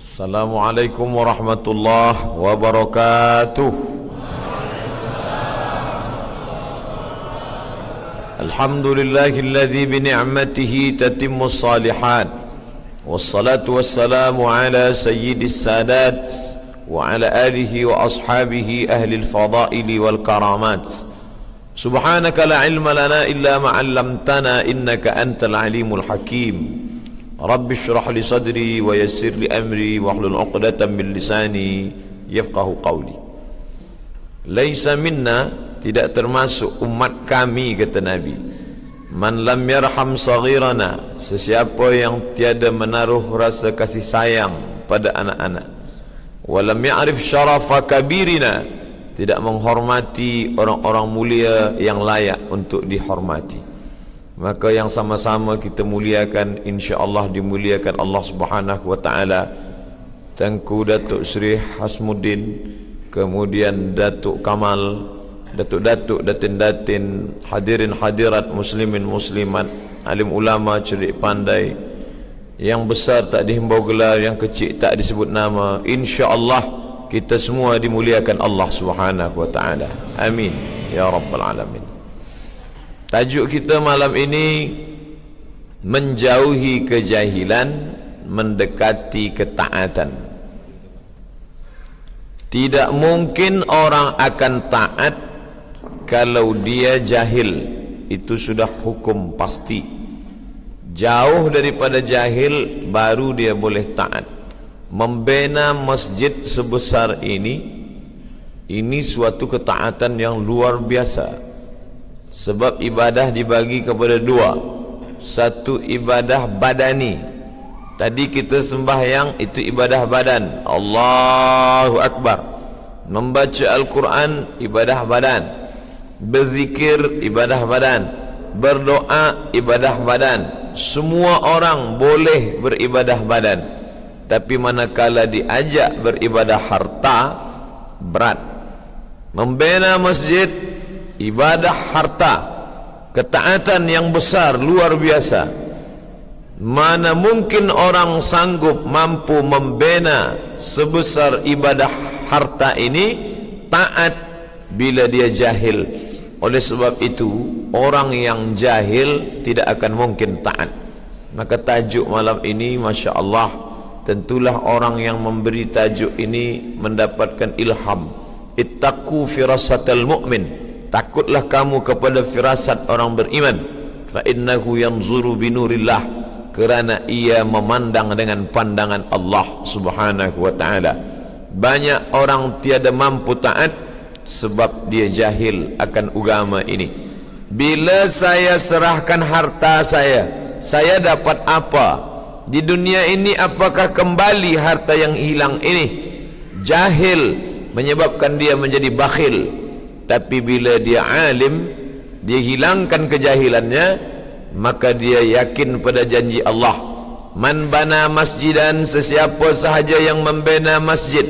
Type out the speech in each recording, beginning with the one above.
Assalamualaikum warahmatullahi wabarakatuh. Alhamdulillahilladzi bini'matihi tatimmus salihat. Wassalatu wassalamu ala sayyidis sadat wa ala alihi wa ashabihi ahlil fadaili wal karamat. Subhanaka la ilma lana illa ma 'allamtana innaka antal alimul hakim. Rabbi shrah li sadri wa yassir li amri wa hlul 'uqdatam min lisani yafqahu qawli. Laisa minna, tidak termasuk umat kami, kata Nabi, man lam yarham saghirana, sesiapa yang tiada menaruh rasa kasih sayang pada anak-anak, wa lam ya'rif syarafa kabirina, tidak menghormati orang-orang mulia yang layak untuk dihormati. Maka yang sama-sama kita muliakan, insya-Allah dimuliakan Allah Subhanahu wa taala, Tengku Datuk Seri Hasmuddin, kemudian Datuk Kamal, Datuk-datuk, datin-datin, hadirin hadirat, muslimin muslimat, alim ulama cerdik pandai, yang besar tak dihimbau gelar, yang kecil tak disebut nama, insya-Allah kita semua dimuliakan Allah Subhanahu wa taala. Amin ya rabbal alamin. Tajuk kita malam ini, menjauhi kejahilan, mendekati ketaatan. Tidak mungkin orang akan taat kalau dia jahil. Itu sudah hukum pasti. Jauh daripada jahil baru dia boleh taat. Membina masjid sebesar ini suatu ketaatan yang luar biasa. Sebab ibadah dibagi kepada dua. Satu ibadah badani. Tadi kita sembahyang, itu ibadah badan, Allahu Akbar. Membaca Al-Quran, ibadah badan. Berzikir, ibadah badan. Berdoa, ibadah badan. Semua orang boleh beribadah badan. Tapi manakala diajak beribadah harta, berat. Membina masjid, ibadah harta, ketaatan yang besar, luar biasa. Mana mungkin orang sanggup mampu membina sebesar ibadah harta ini taat bila dia jahil. Oleh sebab itu, orang yang jahil tidak akan mungkin taat. Maka tajuk malam ini, Masya Allah, tentulah orang yang memberi tajuk ini mendapatkan ilham. Ittaqu firasatal mu'min, takutlah kamu kepada firasat orang beriman. Fa innahu yanzuru binurillah, kerana ia memandang dengan pandangan Allah Subhanahu wa taala. Banyak orang tiada mampu taat sebab dia jahil akan agama ini. Bila saya serahkan harta saya dapat apa? Di dunia ini apakah kembali harta yang hilang ini? Jahil menyebabkan dia menjadi bakhil. Tapi bila dia alim, dia hilangkan kejahilannya, maka dia yakin pada janji Allah. Man bana masjidan, sesiapa sahaja yang membina masjid,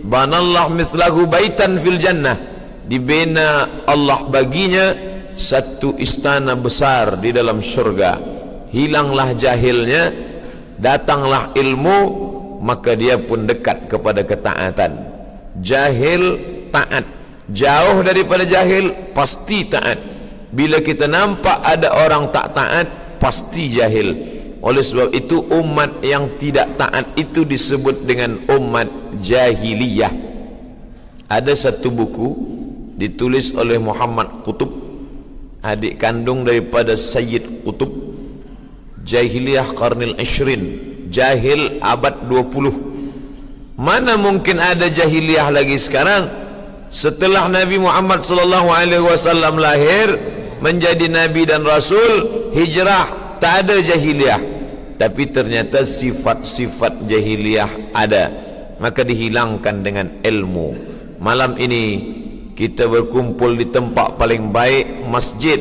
banallah mithlahu baitan fil jannah, dibina Allah baginya satu istana besar di dalam surga. Hilanglah jahilnya, datanglah ilmu, maka dia pun dekat kepada ketaatan. Jahil taat, jauh daripada jahil pasti taat. Bila kita nampak ada orang tak taat, pasti jahil. Oleh sebab itu umat yang tidak taat itu disebut dengan umat jahiliyah. Ada satu buku ditulis oleh Muhammad Qutb, adik kandung daripada Sayyid Qutb, Jahiliyah Qarnil Ashrin, jahil abad 20. Mana mungkin ada jahiliyah lagi sekarang? Setelah Nabi Muhammad sallallahu alaihi wasallam lahir menjadi nabi dan rasul, hijrah, tak ada jahiliyah. Tapi ternyata sifat-sifat jahiliyah ada, maka dihilangkan dengan ilmu. Malam ini kita berkumpul di tempat paling baik, masjid,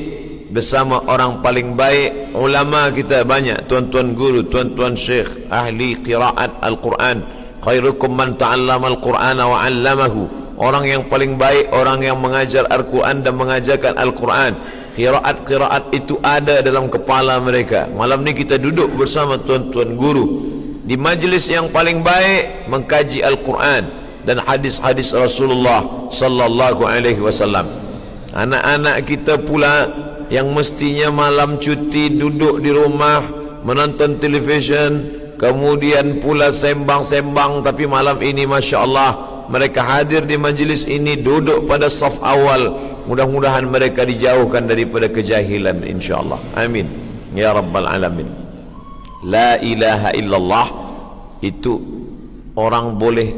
bersama orang paling baik, ulama kita banyak, tuan-tuan guru, tuan-tuan syekh, ahli qiraat Al-Quran. Khairukum man ta'allama al-Qur'ana wa 'allamahu. Orang yang paling baik, orang yang mengajar Al-Quran dan mengajarkan Al-Quran. Qiraat-qiraat itu ada dalam kepala mereka. Malam ni kita duduk bersama tuan-tuan guru. di majlis yang paling baik mengkaji Al-Quran dan hadis-hadis Rasulullah sallallahu alaihi wasallam. Anak-anak kita pula yang mestinya malam cuti duduk di rumah menonton televisyen, kemudian pula sembang-sembang, tapi malam ini Masya Allah mereka hadir di majlis ini, duduk pada saf awal. Mudah-mudahan mereka dijauhkan daripada kejahilan insyaAllah. Amin ya Rabbal Alamin. La ilaha illallah itu orang boleh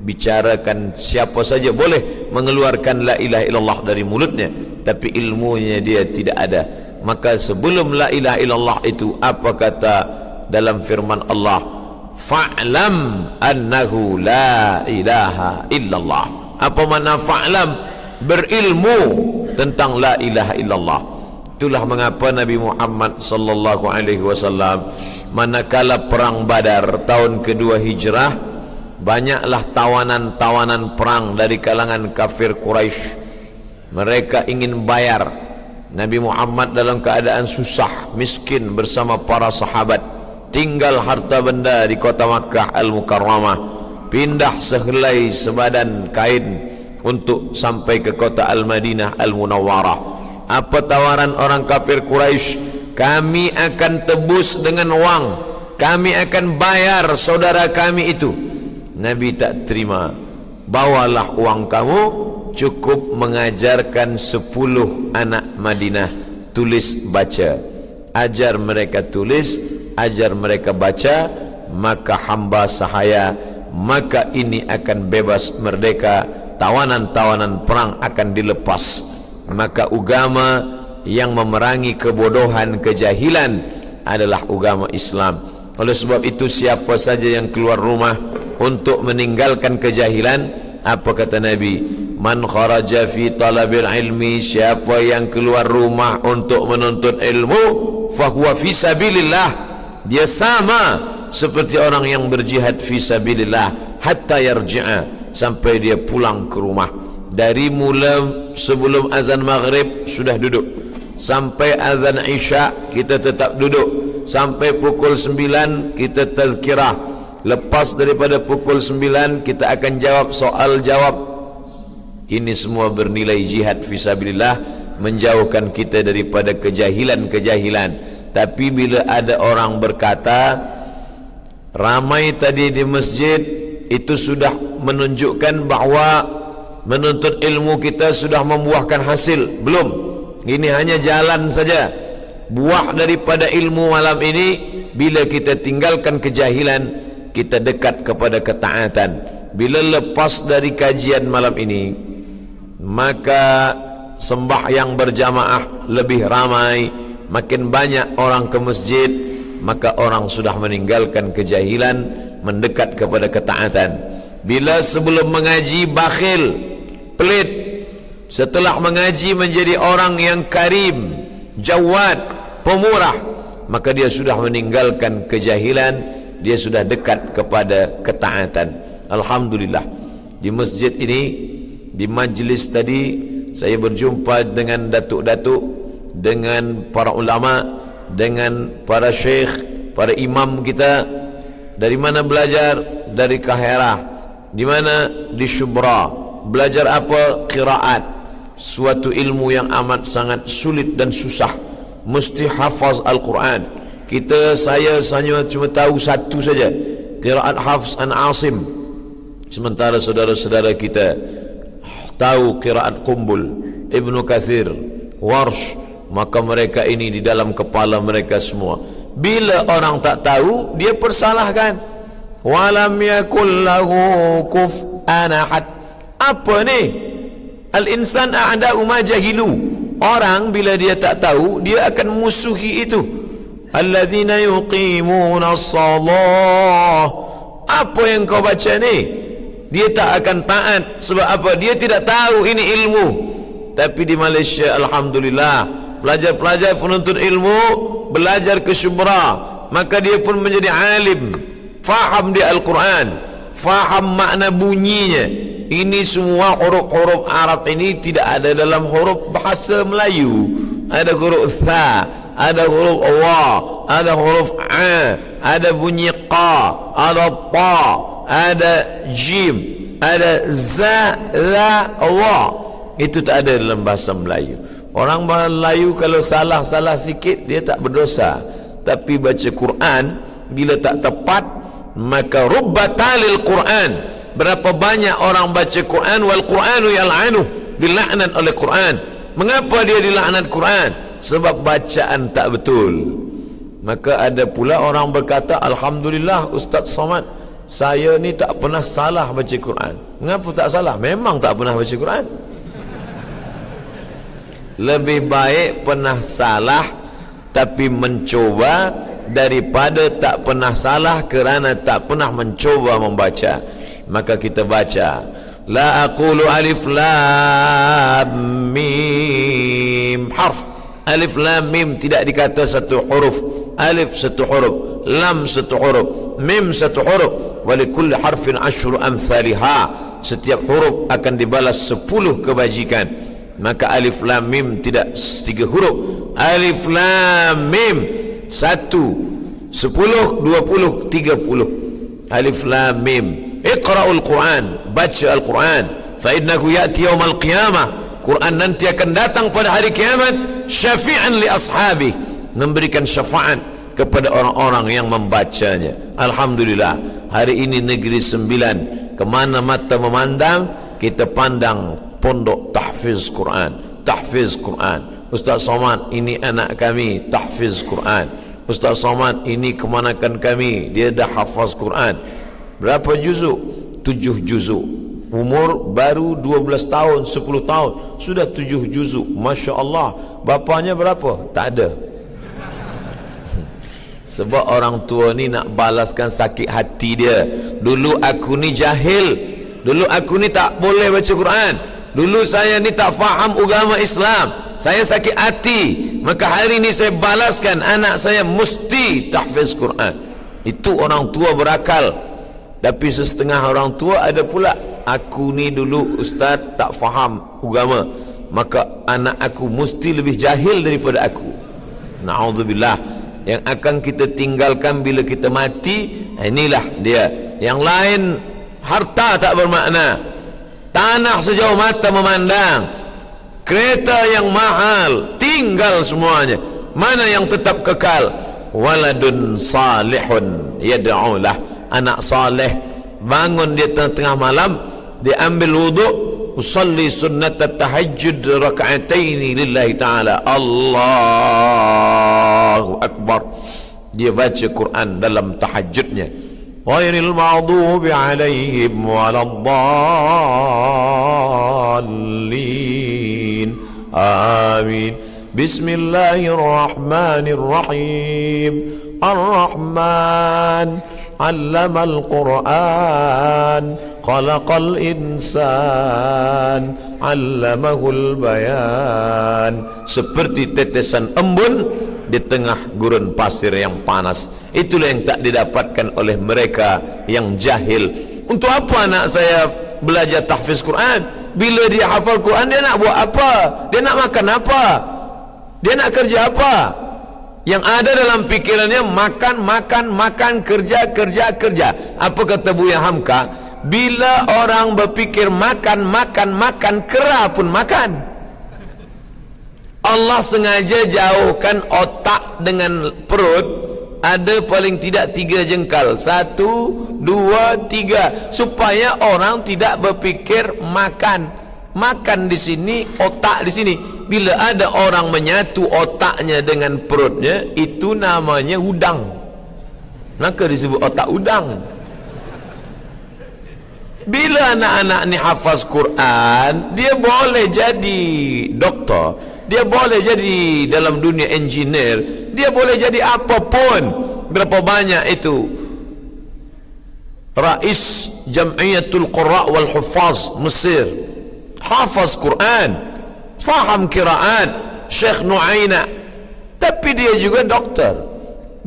bicarakan, siapa saja boleh mengeluarkan la ilaha illallah dari mulutnya, tapi ilmunya dia tidak ada. Maka sebelum la ilaha illallah itu apa kata dalam firman Allah? Fa'lam annahu la ilaha illallah. Apa makna fa'lam? Berilmu tentang la ilaha illallah. Itulah mengapa Nabi Muhammad sallallahu alaihi wasallam manakala perang Badar tahun kedua hijrah, banyaklah tawanan-tawanan perang dari kalangan kafir Quraisy. Mereka ingin bayar. Nabi Muhammad dalam keadaan susah, miskin bersama para sahabat, tinggal harta benda di kota Makkah Al-Mukarramah, pindah sehelai sebadan kain untuk sampai ke kota Al-Madinah Al-Munawwarah. Apa tawaran orang kafir Quraisy? Kami akan tebus dengan wang, kami akan bayar saudara kami itu. Nabi tak terima. Bawalah uang kamu, cukup mengajarkan 10 anak Madinah tulis baca. Ajar mereka tulis, ajar mereka baca, maka hamba sahaya, maka ini akan bebas merdeka, tawanan-tawanan perang akan dilepas. Maka agama yang memerangi kebodohan, kejahilan adalah agama Islam. Oleh sebab itu siapa saja yang keluar rumah untuk meninggalkan kejahilan, apa kata Nabi? Man kharaja fi talabil ilmi, siapa yang keluar rumah untuk menuntut ilmu, fahuwa fi sabilillah, dia sama seperti orang yang berjihad fi sabilillah hatta yarji'a, sampai dia pulang ke rumah. Dari mula sebelum azan maghrib sudah duduk, sampai azan isya kita tetap duduk, sampai pukul 9 kita tazkirah, lepas daripada pukul 9 kita akan jawab soal jawab. Ini semua bernilai jihad fisabilillah, menjauhkan kita daripada kejahilan-kejahilan. Tapi bila ada orang berkata ramai tadi di masjid, itu sudah menunjukkan bahawa menuntut ilmu kita sudah membuahkan hasil. Belum, ini hanya jalan saja. Buah daripada ilmu malam ini, bila kita tinggalkan kejahilan, kita dekat kepada ketaatan. Bila lepas dari kajian malam ini, maka sembahyang berjamaah lebih ramai, makin banyak orang ke masjid, maka orang sudah meninggalkan kejahilan, mendekat kepada ketaatan. Bila sebelum mengaji bakhil, pelit, setelah mengaji menjadi orang yang karim, jawad, pemurah, maka dia sudah meninggalkan kejahilan, dia sudah dekat kepada ketaatan. Alhamdulillah, di masjid ini, di majlis tadi, saya berjumpa dengan datuk-datuk, dengan para ulama, dengan para syekh, para imam kita. Dari mana belajar? Dari Kahirah. Di mana? Di Syubra. Belajar apa? Qiraat. Suatu ilmu yang amat sangat sulit dan susah, mesti hafaz Al-Quran. Saya cuma tahu satu saja, qiraat Hafs an Asim, sementara saudara-saudara kita tahu qiraat Qumbul, Ibnu Kathir, Warsh. Maka mereka ini di dalam kepala mereka semua, bila orang tak tahu, dia persalahkan. Walam yakul lahu kuf'an ahad. Apa ni? Al-insan a'da'u ma jahilu. Orang bila dia tak tahu, dia akan musuhi itu. Alladzina yuqimuna as-salah. Apa yang kau baca ni? Dia tak akan taat. Sebab apa? Dia tidak tahu ini ilmu. Tapi di Malaysia, alhamdulillah, pelajar-pelajar penuntut ilmu belajar ke Syubra, maka dia pun menjadi alim, faham dia Al-Quran, faham makna bunyinya. Ini semua huruf-huruf Arab ini tidak ada dalam huruf bahasa Melayu. Ada huruf tha, ada huruf wa, ada huruf a, ada bunyi qa, ada ta, ada jim, ada za, la, wa. Itu tak ada dalam bahasa Melayu. Orang Melayu kalau salah-salah sikit dia tak berdosa, tapi baca Quran bila tak tepat maka rubbatalil Quran. Berapa banyak orang baca Quran wal Quranu yal'anu, dilaknat oleh Quran. Mengapa dia dilaknat Quran? Sebab bacaan tak betul. Maka ada pula orang berkata, alhamdulillah Ustaz Somad, saya ni tak pernah salah baca Quran. Mengapa tak salah? Memang tak pernah baca Quran. Lebih baik pernah salah tapi mencoba daripada tak pernah salah kerana tak pernah mencoba membaca. Maka kita baca, la aqulu alif lam mim harf. Alif lam mim tidak dikata satu huruf. Alif satu huruf, lam satu huruf, mim satu huruf. Wa likulli harfin asyru amsalha. Setiap huruf akan dibalas 10 kebajikan. Maka alif lam mim tidak 3 huruf. Alif lam mim 1, 10, 20, 30. Alif lam mim. Iqra'ul Quran, baca Al-Quran. Fa innahu ya'ti yaumal qiyamah. Quran nanti akan datang pada hari kiamat syafi'an li ashabi, memberikan syafaat kepada orang-orang yang membacanya. Alhamdulillah, hari ini Negeri Sembilan, kemana mata memandang kita pandang pondok tahfiz Quran, tahfiz Quran. Ustaz Somad, ini anak kami tahfiz Quran. Ustaz Somad, ini kemanakan kami, dia dah hafaz Quran. Berapa juzuk? 7 juzuk. Umur baru 12 tahun, 10 tahun sudah 7 juzuk. Masya Allah. Bapanya berapa? Tak ada. Sebab orang tua ni nak balaskan sakit hati dia. Dulu aku ni jahil, dulu aku ni tak boleh baca Quran, dulu saya ni tak faham agama Islam, saya sakit hati, maka hari ni saya balaskan anak saya mesti tahfiz Quran. Itu orang tua berakal. Tapi setengah orang tua ada pula, aku ni dulu ustaz tak faham agama, maka anak aku mesti lebih jahil daripada aku. Na'udzubillah. Yang akan kita tinggalkan bila kita mati, inilah dia. Yang lain harta tak bermakna, tanah sejauh mata memandang, kereta yang mahal tinggal semuanya. Mana yang tetap kekal? Waladun salihun yad'ulah. Anak saleh bangun dia tengah-tengah malam, dia ambil wuduk, usalli sunnat tahajjud raka'ataini lillahi ta'ala, Allahu Akbar, dia baca Quran dalam tahajudnya. Ghairil maghdubi alaihim waladdallin, amin. Bismillahirrahmanirrahim. Ar-Rahman Allamal Quran, Khalaqal Insan, Allamahul Bayan. Seperti tetesan embun di tengah gurun pasir yang panas. Itulah yang tak didapatkan oleh mereka yang jahil. Untuk apa anak saya belajar tahfiz Quran? Bila dia hafal Quran, dia nak buat apa? Dia nak makan apa? Dia nak kerja apa? Yang ada dalam pikirannya makan, makan, makan, kerja, kerja, kerja. Apa kata Buya Hamka? Bila orang berpikir makan, makan, makan, kera pun makan. Allah sengaja jauhkan otak dengan perut, ada paling tidak 3 jengkal, 1, 2, 3, supaya orang tidak berpikir makan. Makan di sini, otak di sini. Bila ada orang menyatu otaknya dengan perutnya, itu namanya udang. Maka disebut otak udang. Bila anak-anak ni hafaz Quran, dia boleh jadi doktor, dia boleh jadi dalam dunia engineer, dia boleh jadi apapun. Berapa banyak itu Rais Jam'iyatul Qurra wal Hufaz Mesir, hafaz Quran, faham qiraat, Syekh Nuaina, tapi dia juga doktor,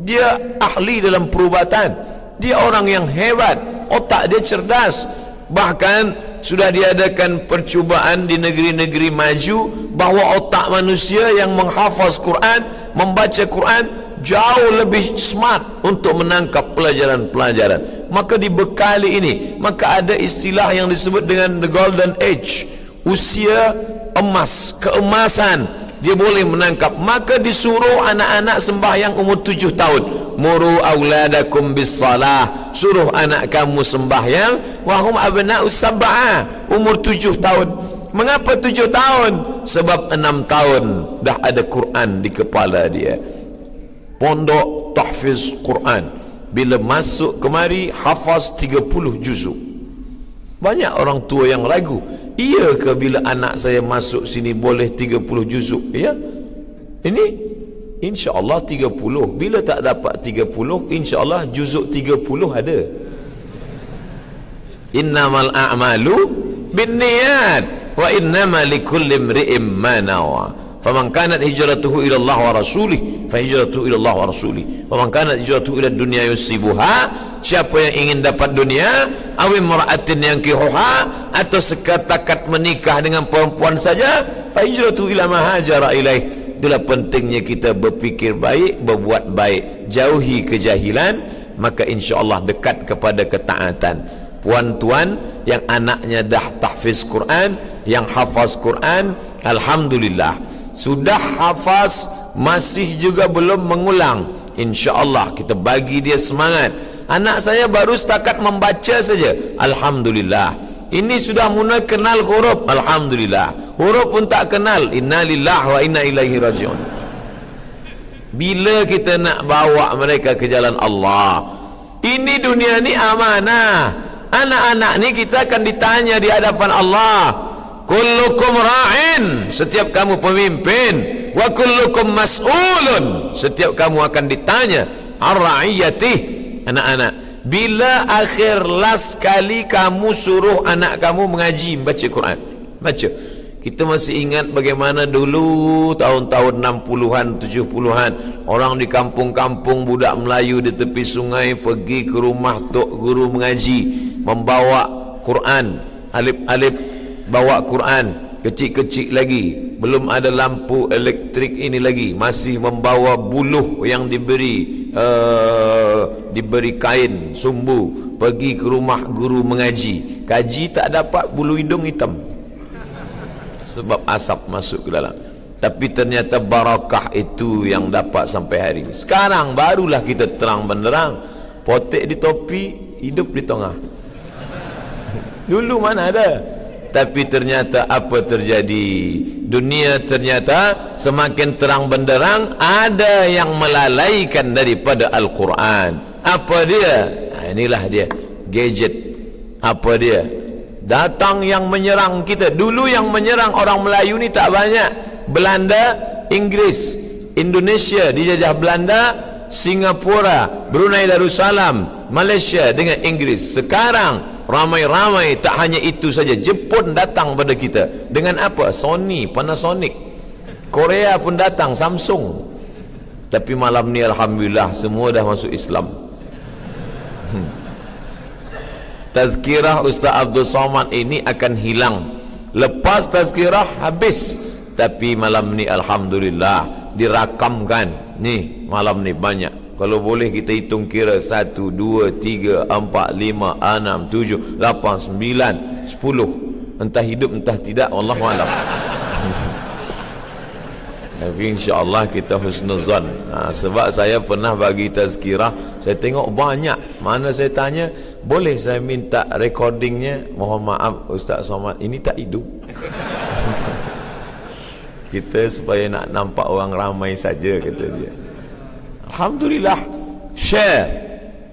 dia ahli dalam perubatan, dia orang yang hebat, otak dia cerdas. Bahkan sudah diadakan percubaan di negeri-negeri maju bahawa otak manusia yang menghafaz Quran, membaca Quran jauh lebih smart untuk menangkap pelajaran-pelajaran. Maka dibekali ini, maka ada istilah yang disebut dengan the golden age, usia emas, keemasan. Dia boleh menangkap. Maka disuruh anak-anak sembahyang umur 7 tahun. Muru auladakum bis salah, suruh anak kamu sembahyang wahum abna'us sab'ah, umur 7 tahun. Mengapa 7 tahun? Sebab 6 tahun dah ada Quran di kepala dia. Pondok tahfiz Quran, bila masuk kemari hafaz 30 juzuk. Banyak orang tua yang ragu, iya ke bila anak saya masuk sini boleh 30 juzuk? Ya, ini insya-Allah 30. Bila tak dapat 30, insya-Allah juzuk 30 ada. Innamal a'malu binniyat wa innama likulli imri'in ma nawa. Faman kanat hijratuhu ila Allah wa rasulih fa hijratuhu ila Allah wa rasulih. Faman kanat hijratuhu ila dunya yusibuha, siapa yang ingin dapat dunia, aw imra'atin yankihuha, atau sekatakat menikah dengan perempuan saja, fa hijratuhu ila ma hajara ilaih. Itulah pentingnya kita berfikir baik, berbuat baik, jauhi kejahilan, maka insya-Allah dekat kepada ketaatan. Puan-tuan yang anaknya dah tahfiz Quran, yang hafaz Quran, alhamdulillah. Sudah hafaz masih juga belum mengulang, insya-Allah kita bagi dia semangat. Anak saya baru setakat membaca saja, alhamdulillah. Ini sudah mula kenal huruf, alhamdulillah. Huruf pun tak kenal, innalillahi wa inna ilaihi rajiun. Bila kita nak bawa mereka ke jalan Allah, ini dunia ni amanah. Anak-anak ni kita akan ditanya di hadapan Allah. Kullukum ra'in, setiap kamu pemimpin, wa kullukum mas'ulun, setiap kamu akan ditanya ar-ra'iyatih. Anak-anak, bila akhir last kali kamu suruh anak kamu mengaji, baca Quran? Baca. Kita masih ingat bagaimana dulu tahun-tahun 60-an, 70-an, orang di kampung-kampung budak Melayu di tepi sungai pergi ke rumah tok guru mengaji, membawa Quran, alif-alif, bawa Quran, kecil-kecil lagi, belum ada lampu elektrik ini lagi, masih membawa buluh yang diberi kain sumbu, pergi ke rumah guru mengaji, kaji tak dapat, bulu hidung hitam sebab asap masuk ke dalam. Tapi ternyata barakah itu yang dapat sampai hari ini. Sekarang barulah kita terang benderang, potek di topi, hidup di tengah. Dulu mana ada. Tapi ternyata apa terjadi? Dunia ternyata semakin terang benderang, ada yang melalaikan daripada Al-Quran. Apa dia? Nah, inilah dia, gadget. Apa dia? Datang yang menyerang kita. Dulu yang menyerang orang Melayu ni tak banyak. Belanda, Inggris, Indonesia dijajah Belanda, Singapura, Brunei Darussalam, Malaysia dengan Inggris. Sekarang ramai-ramai, tak hanya itu saja, Jepun datang pada kita dengan apa? Sony, Panasonic. Korea pun datang, Samsung. Tapi malam ni alhamdulillah semua dah masuk Islam. Tazkirah Ustaz Abdul Somad ini akan hilang. Lepas tazkirah habis. Tapi malam ni alhamdulillah dirakamkan. Ni malam ni banyak. Kalau boleh kita hitung kira 1, 2, 3, 4, 5, 6, 7, 8, 9, 10. Entah hidup entah tidak, wallahu a'lam. Tapi insya-Allah kita husnuzan. Sebab saya pernah bagi tazkirah, saya tengok banyak. Mana saya tanya, boleh saya minta recordingnya? Mohon maaf Ustaz Somad, ini tak hidup. Kita supaya nak nampak orang ramai saja, kata dia. Alhamdulillah, share.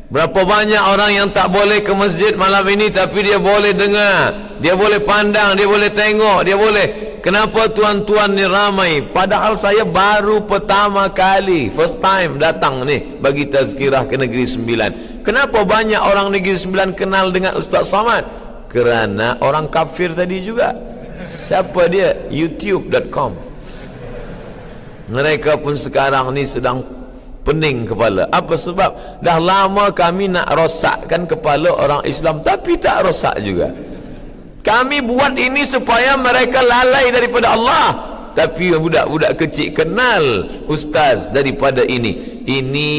Berapa banyak orang yang tak boleh ke masjid malam ini, tapi dia boleh dengar, dia boleh pandang, dia boleh tengok, dia boleh. Kenapa tuan-tuan ni ramai? Padahal saya baru pertama kali, first time datang ni bagi tazkirah ke Negeri Sembilan. Kenapa banyak orang Negeri Sembilan kenal dengan Ustaz Somad? Kerana orang kafir tadi juga. Siapa dia? youtube.com. Mereka pun sekarang ni sedang pening kepala. Apa sebab? Dah lama kami nak rosakkan kepala orang Islam, tapi tak rosak juga. Kami buat ini supaya mereka lalai daripada Allah. Tapi budak-budak kecil kenal ustaz daripada ini. Ini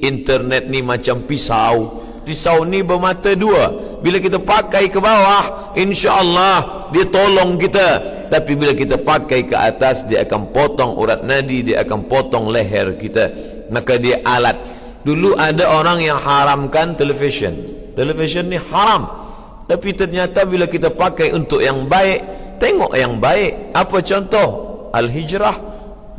internet ni macam pisau. Pisau ni bermata dua. Bila kita pakai ke bawah, insya-Allah dia tolong kita. Tapi bila kita pakai ke atas, dia akan potong urat nadi, dia akan potong leher kita. Maka dia alat. Dulu ada orang yang haramkan televisyen. Televisyen ni haram. Tapi ternyata bila kita pakai untuk yang baik, tengok yang baik. Apa contoh? Al-Hijrah.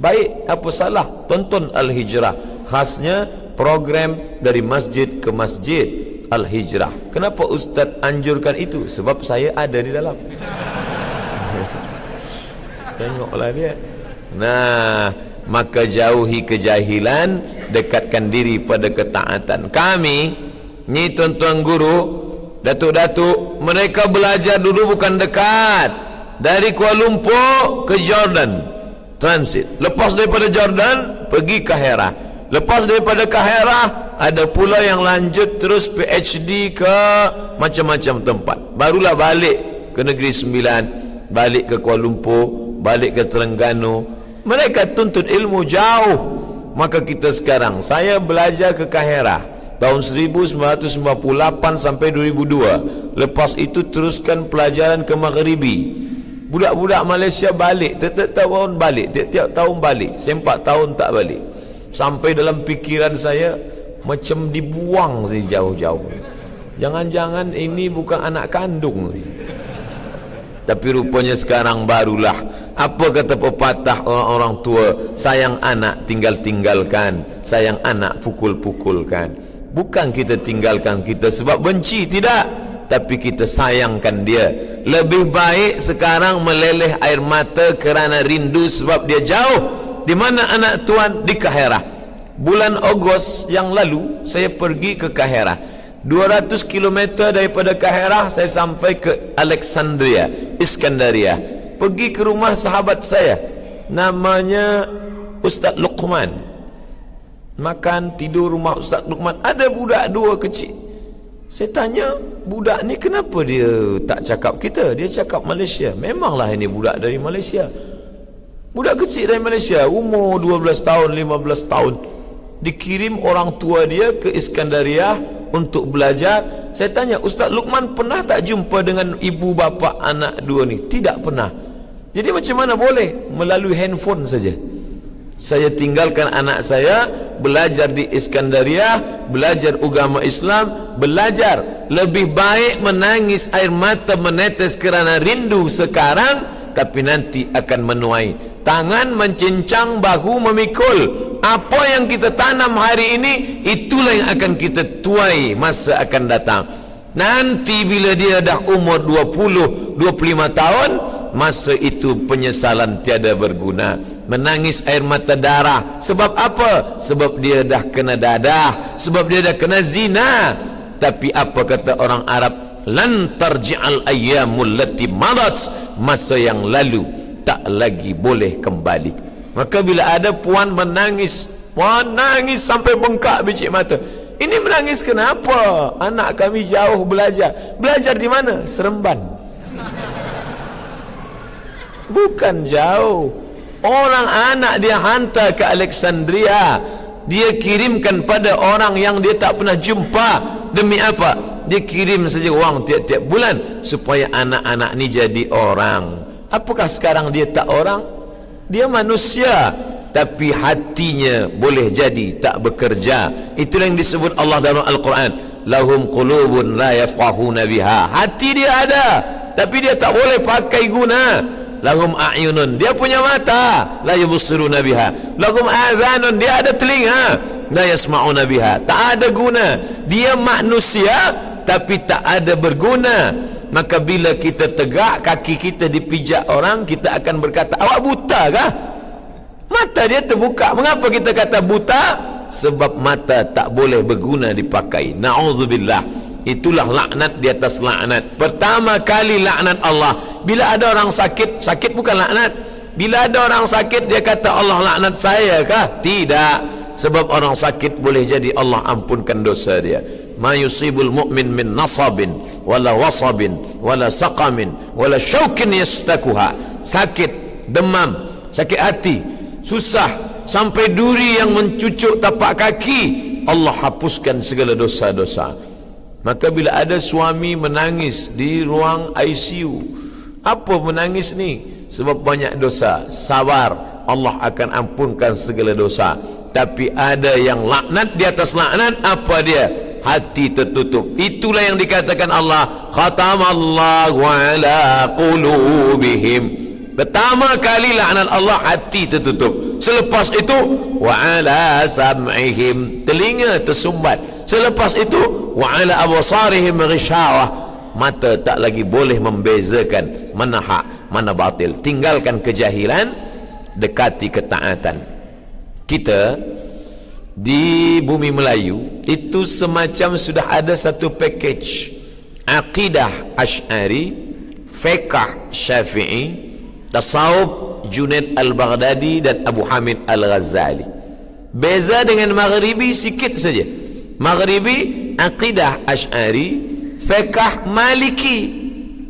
Baik, apa salah? Tonton Al-Hijrah. Khasnya program dari masjid ke masjid, Al-Hijrah. Kenapa Ustaz anjurkan itu? Sebab saya ada di dalam. Tengoklah dia. Nah, maka jauhi kejahilan, dekatkan diri pada ketaatan. Kami ni tuan-tuan guru, datuk-datuk, mereka belajar dulu bukan dekat. Dari Kuala Lumpur ke Jordan transit. Lepas daripada Jordan pergi Kahirah. Lepas daripada Kahirah ada pula yang lanjut terus PhD ke macam-macam tempat. Barulah balik ke Negeri Sembilan, balik ke Kuala Lumpur, balik ke Terengganu. Mereka tuntut ilmu jauh. Maka kita sekarang, saya belajar ke Kahirah tahun 1998 sampai 2002. Lepas itu teruskan pelajaran ke Maghribi. Budak-budak Malaysia balik, tiap-tiap tahun balik, tiap-tiap tahun balik. Saya 4 tahun tak balik. Sampai dalam pikiran saya macam dibuang saya jauh-jauh. Jangan-jangan ini bukan anak kandung. Tapi rupanya sekarang barulah. Apa kata pepatah orang-orang tua? Sayang anak tinggal-tinggalkan, sayang anak pukul-pukulkan. Bukan kita tinggalkan kita sebab benci, tidak. Tapi kita sayangkan dia. Lebih baik sekarang meleleh air mata kerana rindu sebab dia jauh. Di mana anak tuan? Di Kahirah. Bulan Ogos yang lalu saya pergi ke Kahirah. 200 km daripada Kahirah saya sampai ke Alexandria, Iskandaria. Pergi ke rumah sahabat saya, namanya Ustaz Luqman. Makan, tidur rumah Ustaz Luqman. Ada budak 2 kecil. Saya tanya, budak ni kenapa dia tak cakap kita? Dia cakap Malaysia. Memanglah ini budak dari Malaysia. Budak kecil dari Malaysia, umur 12 tahun, 15 tahun. Dikirim orang tua dia ke Iskandaria untuk belajar. Saya tanya, Ustaz Luqman pernah tak jumpa dengan ibu bapa anak 2 ni? Tidak pernah. Jadi macam mana boleh? Melalui handphone saja. Saya tinggalkan anak saya, belajar di Iskandaria, belajar agama Islam, belajar. Lebih baik menangis air mata menetes kerana rindu sekarang, tapi nanti akan menuai. Tangan mencincang, bahu memikul. Apa yang kita tanam hari ini, itulah yang akan kita tuai masa akan datang. Nanti bila dia dah umur 20, 25 tahun, masa itu penyesalan tiada berguna. Menangis air mata darah. Sebab apa? Sebab dia dah kena dadah, sebab dia dah kena zina. Tapi apa kata orang Arab? Lan tarji'al ayyamul lati madat. Masa yang lalu tak lagi boleh kembali. Maka bila ada puan menangis sampai bengkak biji mata, ini menangis kenapa? Anak kami jauh belajar. Belajar di mana? Seremban. Bukan jauh. Orang anak dia hantar ke Alexandria, dia kirimkan pada orang yang dia tak pernah jumpa. Demi apa? Dia kirim saja wang tiap-tiap bulan supaya anak-anak ni jadi orang. Apakah sekarang dia tak orang? Dia manusia, tapi hatinya boleh jadi tak bekerja. Itulah yang disebut Allah dalam Al-Quran, lahum qulubun la yafqahuna biha. Hati dia ada, tapi dia tak boleh pakai guna. Lahum a'yunun, dia punya mata, la yubsiruna biha. Lahum adhanun, dia ada telinga, la yasma'una biha. Tak ada guna. Dia manusia tapi tak ada berguna. Maka bila kita tegak, kaki kita dipijak orang, kita akan berkata, awak buta kah? Mata dia terbuka. Mengapa kita kata buta? Sebab mata tak boleh berguna dipakai. Na'udzubillah. Itulah laknat di atas laknat. Pertama kali laknat Allah. Bila ada orang sakit, sakit bukan laknat. Bila ada orang sakit, dia kata Allah laknat saya kah? Tidak. Sebab orang sakit boleh jadi Allah ampunkan dosa dia. Ma yusibul mu'min min nasabin wala wasabin wala saqamin wala syaukin yastakuha. Sakit, demam, sakit hati, susah, sampai duri yang mencucuk tapak kaki, Allah hapuskan segala dosa-dosa. Maka bila ada suami menangis di ruang ICU, apa menangis ni? Sebab banyak dosa. Sabar, Allah akan ampunkan segala dosa. Tapi ada yang laknat di atas laknat, apa dia? Hati tertutup. Itulah yang dikatakan Allah, khatamallahu ala qulubihim. Pertama kali laknat Allah, hati tertutup. Selepas itu wa ala sam'ihim, telinga tersumbat. Selepas itu wa ala absarihim ghishawah, mata tak lagi boleh membezakan mana hak mana batil. Tinggalkan kejahilan, dekati ketaatan. Kita di bumi Melayu itu semacam sudah ada satu package akidah Asy'ari, fiqh Syafi'i, tasawuf Junaid Al-Baghdadi dan Abu Hamid Al-Ghazali. Beza dengan Maghribi sikit saja. Maghribi akidah Asy'ari, fiqh Maliki,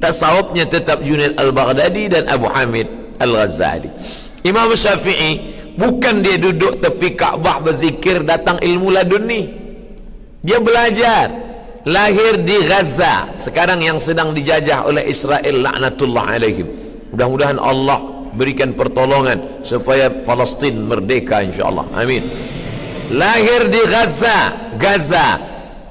tasawufnya tetap Junaid Al-Baghdadi dan Abu Hamid Al-Ghazali. Imam Syafi'i bukan dia duduk tepi Kaabah berzikir, datang ilmu laduni. Dia belajar. Lahir di Gaza, sekarang yang sedang dijajah oleh Israel, laknatullah alaihim. Mudah-mudahan Allah berikan pertolongan supaya Palestin merdeka insyaAllah, amin. Lahir di Gaza,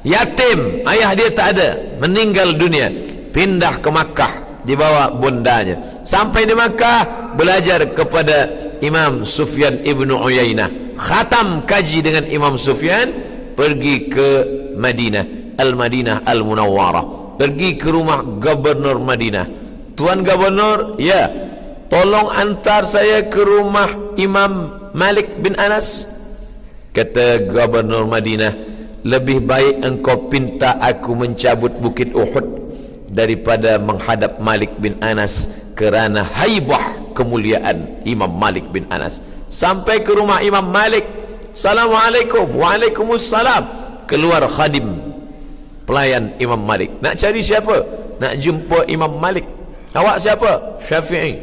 yatim, ayah dia tak ada, meninggal dunia, pindah ke Makkah, dibawa bundanya. Sampai di Makkah, belajar kepada Imam Sufyan ibnu Uyainah, khatam kaji dengan Imam Sufyan, pergi ke Madinah, Al-Madinah Al-Munawwarah, pergi ke rumah Gubernur Madinah. Tuan Gubernur, ya, tolong antar saya ke rumah Imam Malik bin Anas. Kata Gubernur Madinah, lebih baik engkau pinta aku mencabut bukit Uhud daripada menghadap Malik bin Anas, kerana haibah kemuliaan Imam Malik bin Anas. Sampai ke rumah Imam Malik, Assalamualaikum. Waalaikumsalam. Keluar khadim, pelayan Imam Malik. Nak cari siapa? Nak jumpa Imam Malik. Awak siapa? Syafi'i.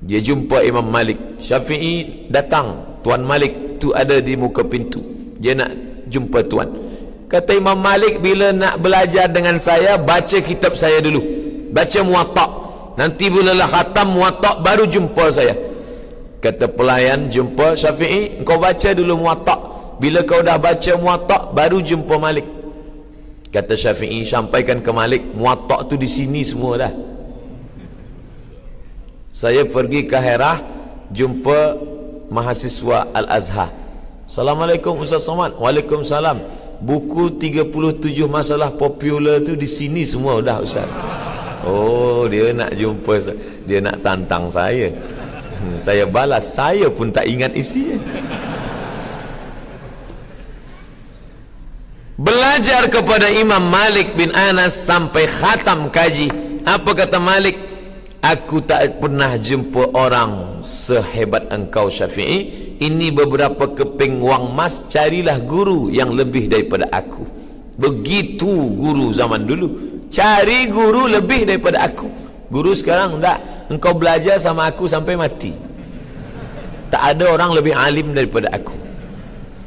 Dia jumpa Imam Malik. Syafi'i datang, Tuan Malik tu ada di muka pintu, dia nak jumpa tuan. Kata Imam Malik, bila nak belajar dengan saya, baca kitab saya dulu, baca Muwatta'. Nanti bila lah khatam Muwatta' baru jumpa saya. Kata pelayan jumpa Syafi'i, engkau baca dulu Muwatta'. Bila kau dah baca Muwatta' baru jumpa Malik. Kata Syafi'i, sampaikan ke Malik, Muwatta' tu di sini semua dah. Saya pergi ke Herah, jumpa mahasiswa Al-Azhar. Assalamualaikum Ustaz Somad. Waalaikumsalam. Buku 37 masalah popular tu di sini semua dah Ustaz. Oh, dia nak jumpa, dia nak tantang saya. Saya balas, saya pun tak ingat isinya. Belajar kepada Imam Malik bin Anas sampai khatam kaji. Apa kata Malik? Aku tak pernah jumpa orang sehebat engkau Syafi'i. Ini beberapa keping wang mas, carilah guru yang lebih daripada aku. Begitu guru zaman dulu, cari guru lebih daripada aku. Guru sekarang tak, engkau belajar sama aku sampai mati, tak ada orang lebih alim daripada aku.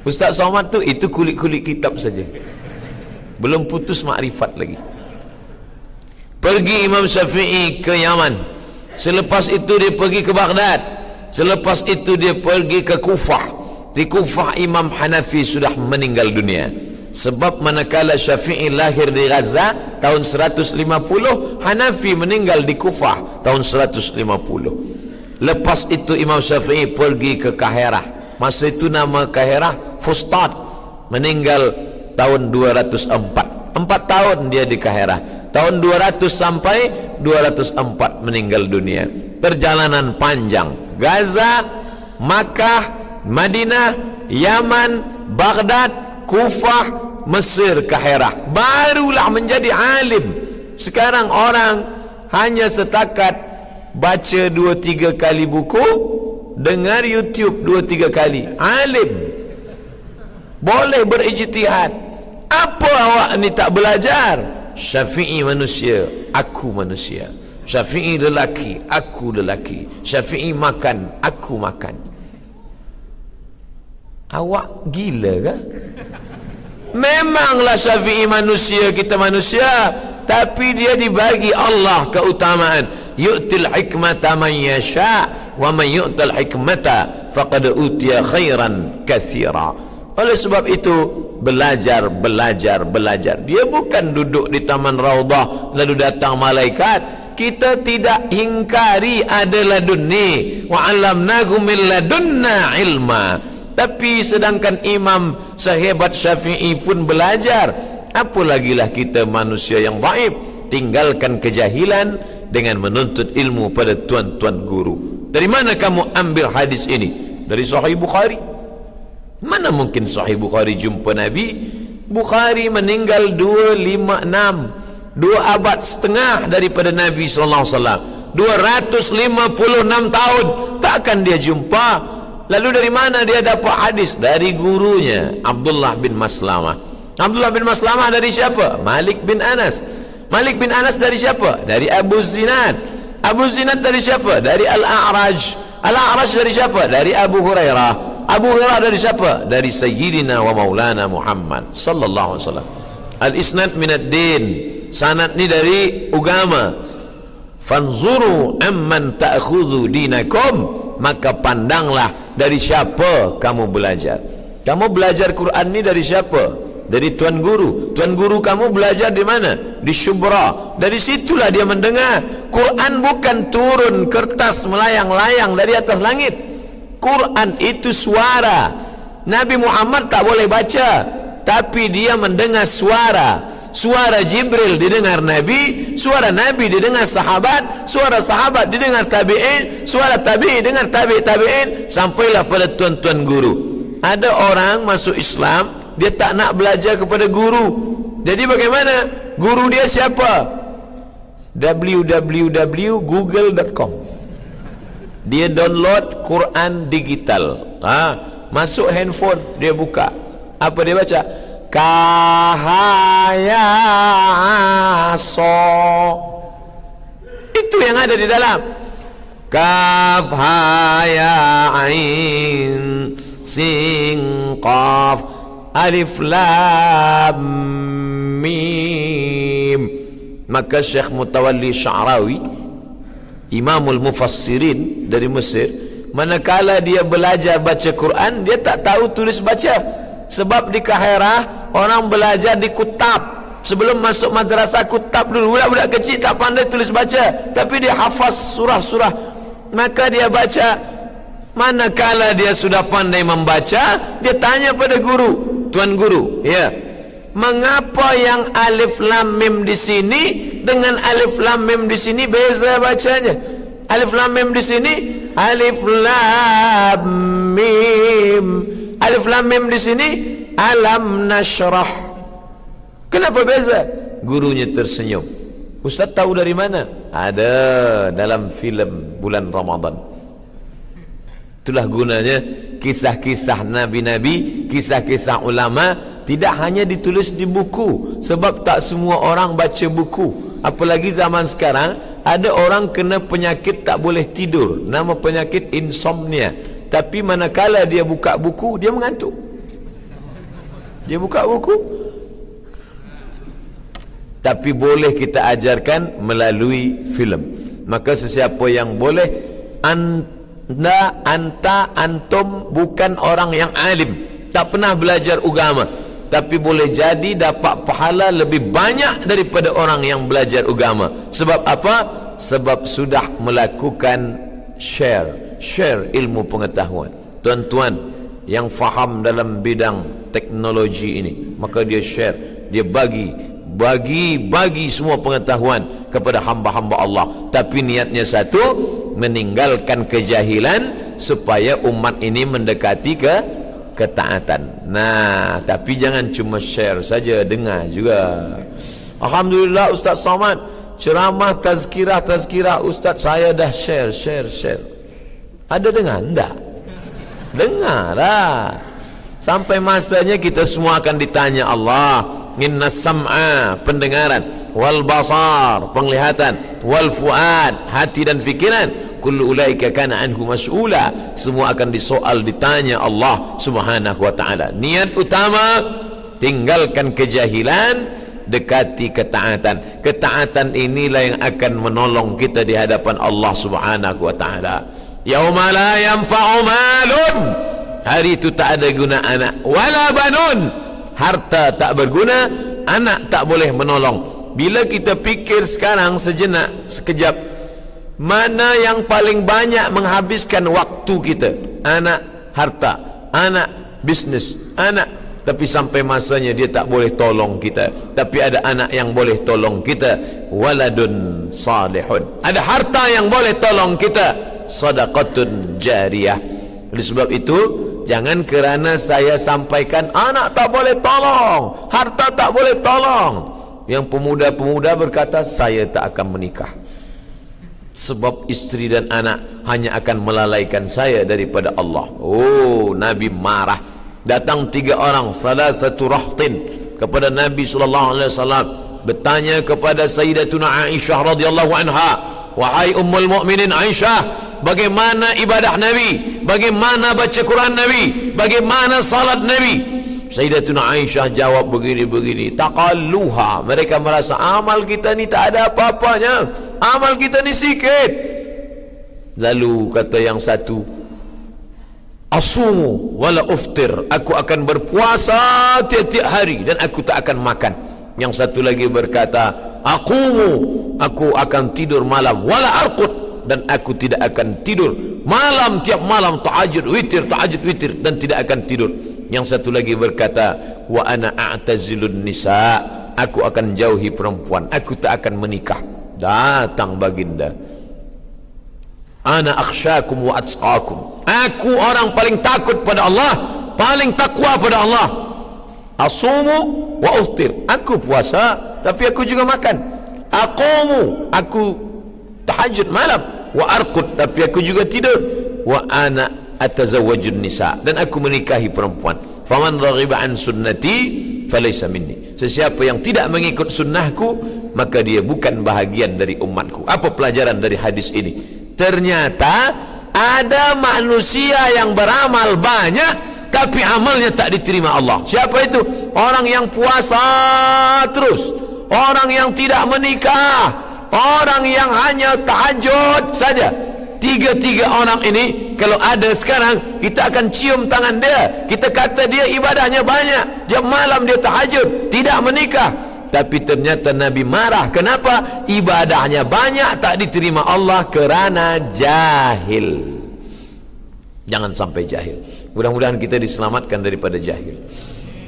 Ustaz Somad tu itu kulit-kulit kitab saja, belum putus makrifat lagi. Pergi Imam Syafi'i ke Yaman, selepas itu dia pergi ke Baghdad, selepas itu dia pergi ke Kufah. Di Kufah Imam Hanafi sudah meninggal dunia. Sebab manakala Syafi'i lahir di Gaza tahun 150, Hanafi meninggal di Kufah tahun 150. Lepas itu Imam Syafi'i pergi ke Kahirah. Masa itu nama Kahirah Fustat. Meninggal tahun 204. 4 tahun dia di Kahirah. Tahun 200 sampai 204 meninggal dunia. Perjalanan panjang. Gaza, Makkah, Madinah, Yaman, Baghdad, Kufah, Mesir, Kahirah. Barulah menjadi alim. Sekarang orang hanya setakat baca 2-3 kali buku, dengar YouTube 2-3 kali. Alim. Boleh berijtihad. Apa awak ni tak belajar? Syafi'i manusia, aku manusia. Syafi'i lelaki, aku lelaki. Syafi'i makan, aku makan. Awak gila ke? Memanglah Syafi'i manusia, kita manusia, tapi dia dibagi Allah keutamaan. Yu'til hikmata man yasha wa man yu'tal hikmata faqad utiya khairan katsira. Oleh sebab itu belajar. Dia bukan duduk di taman Raudhah lalu datang malaikat. Kita tidak ingkari ada ladunni wa 'allamnahu min ladunna ilma. Tapi sedangkan imam sehebat Syafi'i pun belajar, apalagilah kita manusia yang dhaif, tinggalkan kejahilan dengan menuntut ilmu pada tuan-tuan guru. Dari mana kamu ambil hadis ini? Dari Sahih Bukhari. Mana mungkin Sahih Bukhari jumpa Nabi? Bukhari meninggal 256, 2 abad setengah daripada Nabi SAW, 256 tahun. Takkan dia jumpa. Lalu dari mana dia dapat hadis? Dari gurunya Abdullah bin Maslamah. Abdullah bin Maslamah dari siapa? Malik bin Anas. Malik bin Anas dari siapa? Dari Abu Zinad. Abu Zinad dari siapa? Dari Al-A'raj. Al-A'raj dari siapa? Dari Abu Hurairah. Abu Hurairah dari siapa? Dari Sayyidina wa Maulana Muhammad sallallahu alaihi wasallam. Al-isnad minad din. Sanad ni dari agama. Fanzuru amman ta'khudhu dinakum. Maka pandanglah dari siapa kamu belajar. Kamu belajar Quran ni dari siapa? Dari tuan guru. Tuan guru kamu belajar di mana? Di Syubra. Dari situlah dia mendengar. Quran bukan turun kertas melayang-layang dari atas langit. Quran itu suara. Nabi Muhammad tak boleh baca, tapi dia mendengar suara. Suara Jibril didengar Nabi, suara Nabi didengar sahabat, suara sahabat didengar tabi'in, suara tabi'in dengar tabi'in, sampailah pada tuan-tuan guru. Ada orang masuk Islam, dia tak nak belajar kepada guru. Jadi bagaimana? Guru dia siapa? www.google.com. Dia download Quran digital. Masuk handphone, dia buka. Apa dia baca? Kahaya aso. Itu yang ada di dalam. Kaf haya ain sin qaf alif lam mim. Maka Syekh Mutawalli Sya'rawi, Imamul Mufassirin dari Mesir, manakala dia belajar baca Quran, dia tak tahu tulis baca. Sebab di Kaherah orang belajar di kutab. Sebelum masuk madrasah kutab dulu. Budak-budak kecil tak pandai tulis baca, tapi dia hafaz surah-surah. Maka dia baca. Manakala dia sudah pandai membaca, dia tanya pada guru, tuan guru, ya, mengapa yang alif lam mim di sini dengan alif lam mim di sini beza bacanya? Alif lam mim di sini alif lam mim. Alif lam mim di sini alam nashrah. Kenapa beza? Gurunya tersenyum. Ustaz tahu dari mana? Ada dalam filem bulan Ramadan. Itulah gunanya kisah-kisah nabi-nabi, kisah-kisah ulama tidak hanya ditulis di buku, sebab tak semua orang baca buku. Apalagi zaman sekarang ada orang kena penyakit tak boleh tidur, nama penyakit insomnia. Tapi manakala dia buka buku, dia mengantuk. Dia buka buku. Tapi boleh kita ajarkan melalui filem. Maka sesiapa yang boleh, anta, antum bukan orang yang alim, tak pernah belajar agama, tapi boleh jadi dapat pahala lebih banyak daripada orang yang belajar agama. Sebab apa? Sebab sudah melakukan share ilmu pengetahuan. Tuan-tuan yang faham dalam bidang teknologi ini, maka dia share, dia bagi semua pengetahuan kepada hamba-hamba Allah. Tapi niatnya satu, meninggalkan kejahilan supaya umat ini mendekati ketaatan. Nah, tapi jangan cuma share saja, dengar juga. Alhamdulillah Ustaz Samad ceramah tazkirah Ustaz saya dah share. Ada dengar? Enggak. Dengarlah. Sampai masanya kita semua akan ditanya Allah. Inna sam'a, pendengaran, wal basar, penglihatan, wal fuad, hati dan fikiran, kullu ulaika kana anhu mas'ula, semua akan disoal, ditanya Allah Subhanahu wa taala. Niat utama, tinggalkan kejahilan, dekati ketaatan. Ketaatan inilah yang akan menolong kita di hadapan Allah Subhanahu wa taala. Yauma la yanfa'u malun, hari itu tak ada guna anak, wala banun, harta tak berguna, anak tak boleh menolong. Bila kita fikir sekarang sejenak, sekejap, mana yang paling banyak menghabiskan waktu kita? Anak, harta, anak, bisnes, anak. Tapi sampai masanya dia tak boleh tolong kita. Tapi ada anak yang boleh tolong kita, waladun salihun, ada harta yang boleh tolong kita, sadaqatun jariyah. Oleh sebab itu, jangan kerana saya sampaikan anak tak boleh tolong, harta tak boleh tolong, yang pemuda-pemuda berkata saya tak akan menikah, sebab istri dan anak hanya akan melalaikan saya daripada Allah. Oh, Nabi marah. Datang 3 orang, salah satu rahtin, kepada Nabi SAW, bertanya kepada Sayyidatuna Aisyah radhiyallahu anha, wahai ummul mukminin Aisyah, bagaimana ibadah Nabi, bagaimana baca Quran Nabi, bagaimana salat Nabi? Sayyidatuna Aisyah jawab begini-begini, taqalluha, mereka merasa amal kita ni tak ada apa-apanya, amal kita ni sikit. Lalu kata yang satu, asumu wala uftir, aku akan berpuasa tiap-tiap hari dan aku tak akan makan. Yang satu lagi berkata, aqumu, aku akan tidur malam, wala arqud, dan aku tidak akan tidur malam, tiap malam tahajud witir, tahajud witir, dan tidak akan tidur. Yang satu lagi berkata, wa ana a'tazilun nisa, aku akan jauhi perempuan, aku tak akan menikah. Datang baginda, ana akhsyakum wa atqakum, aku orang paling takut pada Allah, paling takwa pada Allah. Asumu wa uftir, aku puasa tapi aku juga makan. Aqumu, aku tahajud malam. Wa arqud, tapi aku juga tidur. Wa ana atazawwajun nisa, dan aku menikahi perempuan. Faman raghiba an sunnati falaysa minni, sesiapa yang tidak mengikut sunnahku maka dia bukan bahagian dari umatku. Apa pelajaran dari hadis ini? Ternyata ada manusia yang beramal banyak tapi amalnya tak diterima Allah. Siapa itu? Orang yang puasa terus, orang yang tidak menikah, orang yang hanya tahajud saja. Tiga-tiga orang ini kalau ada sekarang, kita akan cium tangan dia, kita kata dia ibadahnya banyak, tiap malam dia tahajud, tidak menikah. Tapi ternyata Nabi marah. Kenapa? Ibadahnya banyak tak diterima Allah kerana jahil. Jangan sampai jahil. Mudah-mudahan kita diselamatkan daripada jahil.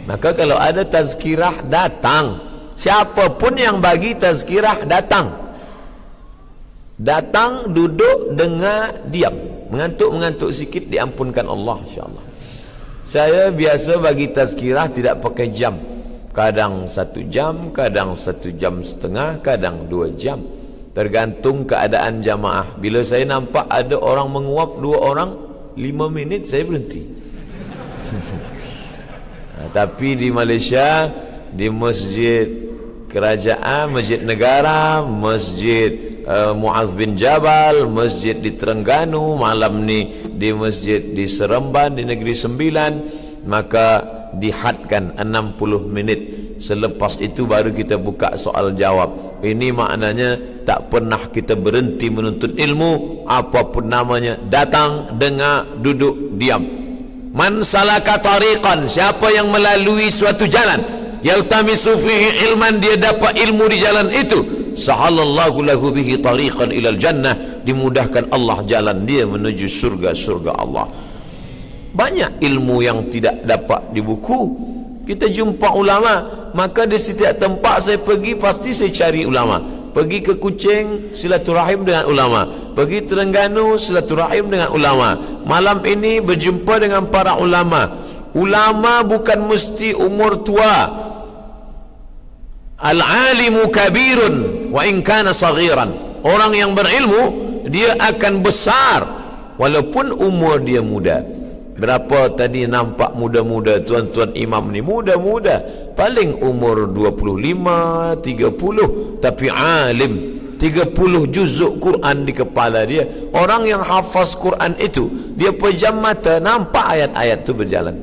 Maka kalau ada tazkirah, datang. Siapapun yang bagi tazkirah, datang. Datang, duduk, dengar, diam. Mengantuk-mengantuk sikit, diampunkan Allah, insyaAllah. Saya biasa bagi tazkirah tidak pakai jam. Kadang 1 jam, kadang 1 jam setengah, kadang 2 jam, tergantung keadaan jamaah. Bila saya nampak ada orang menguap 2 orang, 5 minit saya berhenti. Tapi di Malaysia, di masjid kerajaan, masjid negara, masjid Muaz bin Jabal, masjid di Terengganu, malam ni di masjid di Seremban, di Negeri Sembilan, maka dihadkan 60 minit. Selepas itu baru kita buka soal jawab. Ini maknanya tak pernah kita berhenti menuntut ilmu, apapun namanya. Datang, dengar, duduk, diam. Man salaka tariqan, siapa yang melalui suatu jalan, yaltamisu fihi ilman, dia dapat ilmu di jalan itu, sahalallahu lahu bihi tariqan ilal jannah, dimudahkan Allah jalan dia menuju surga-surga Allah. Banyak ilmu yang tidak dapat di buku. Kita jumpa ulama, maka di setiap tempat saya pergi pasti saya cari ulama. Pergi ke Kuching, silaturahim dengan ulama. Pergi Terengganu, silaturahim dengan ulama. Malam ini berjumpa dengan para ulama. Ulama bukan mesti umur tua. Al-alimu kabirun wa in kana saghiran. Orang yang berilmu dia akan besar walaupun umur dia muda. Berapa tadi nampak muda-muda, tuan-tuan imam ni muda-muda, paling umur 25, 30, tapi alim, 30 juzuk Quran di kepala dia. Orang yang hafaz Quran itu, dia pejam mata, nampak ayat-ayat itu berjalan.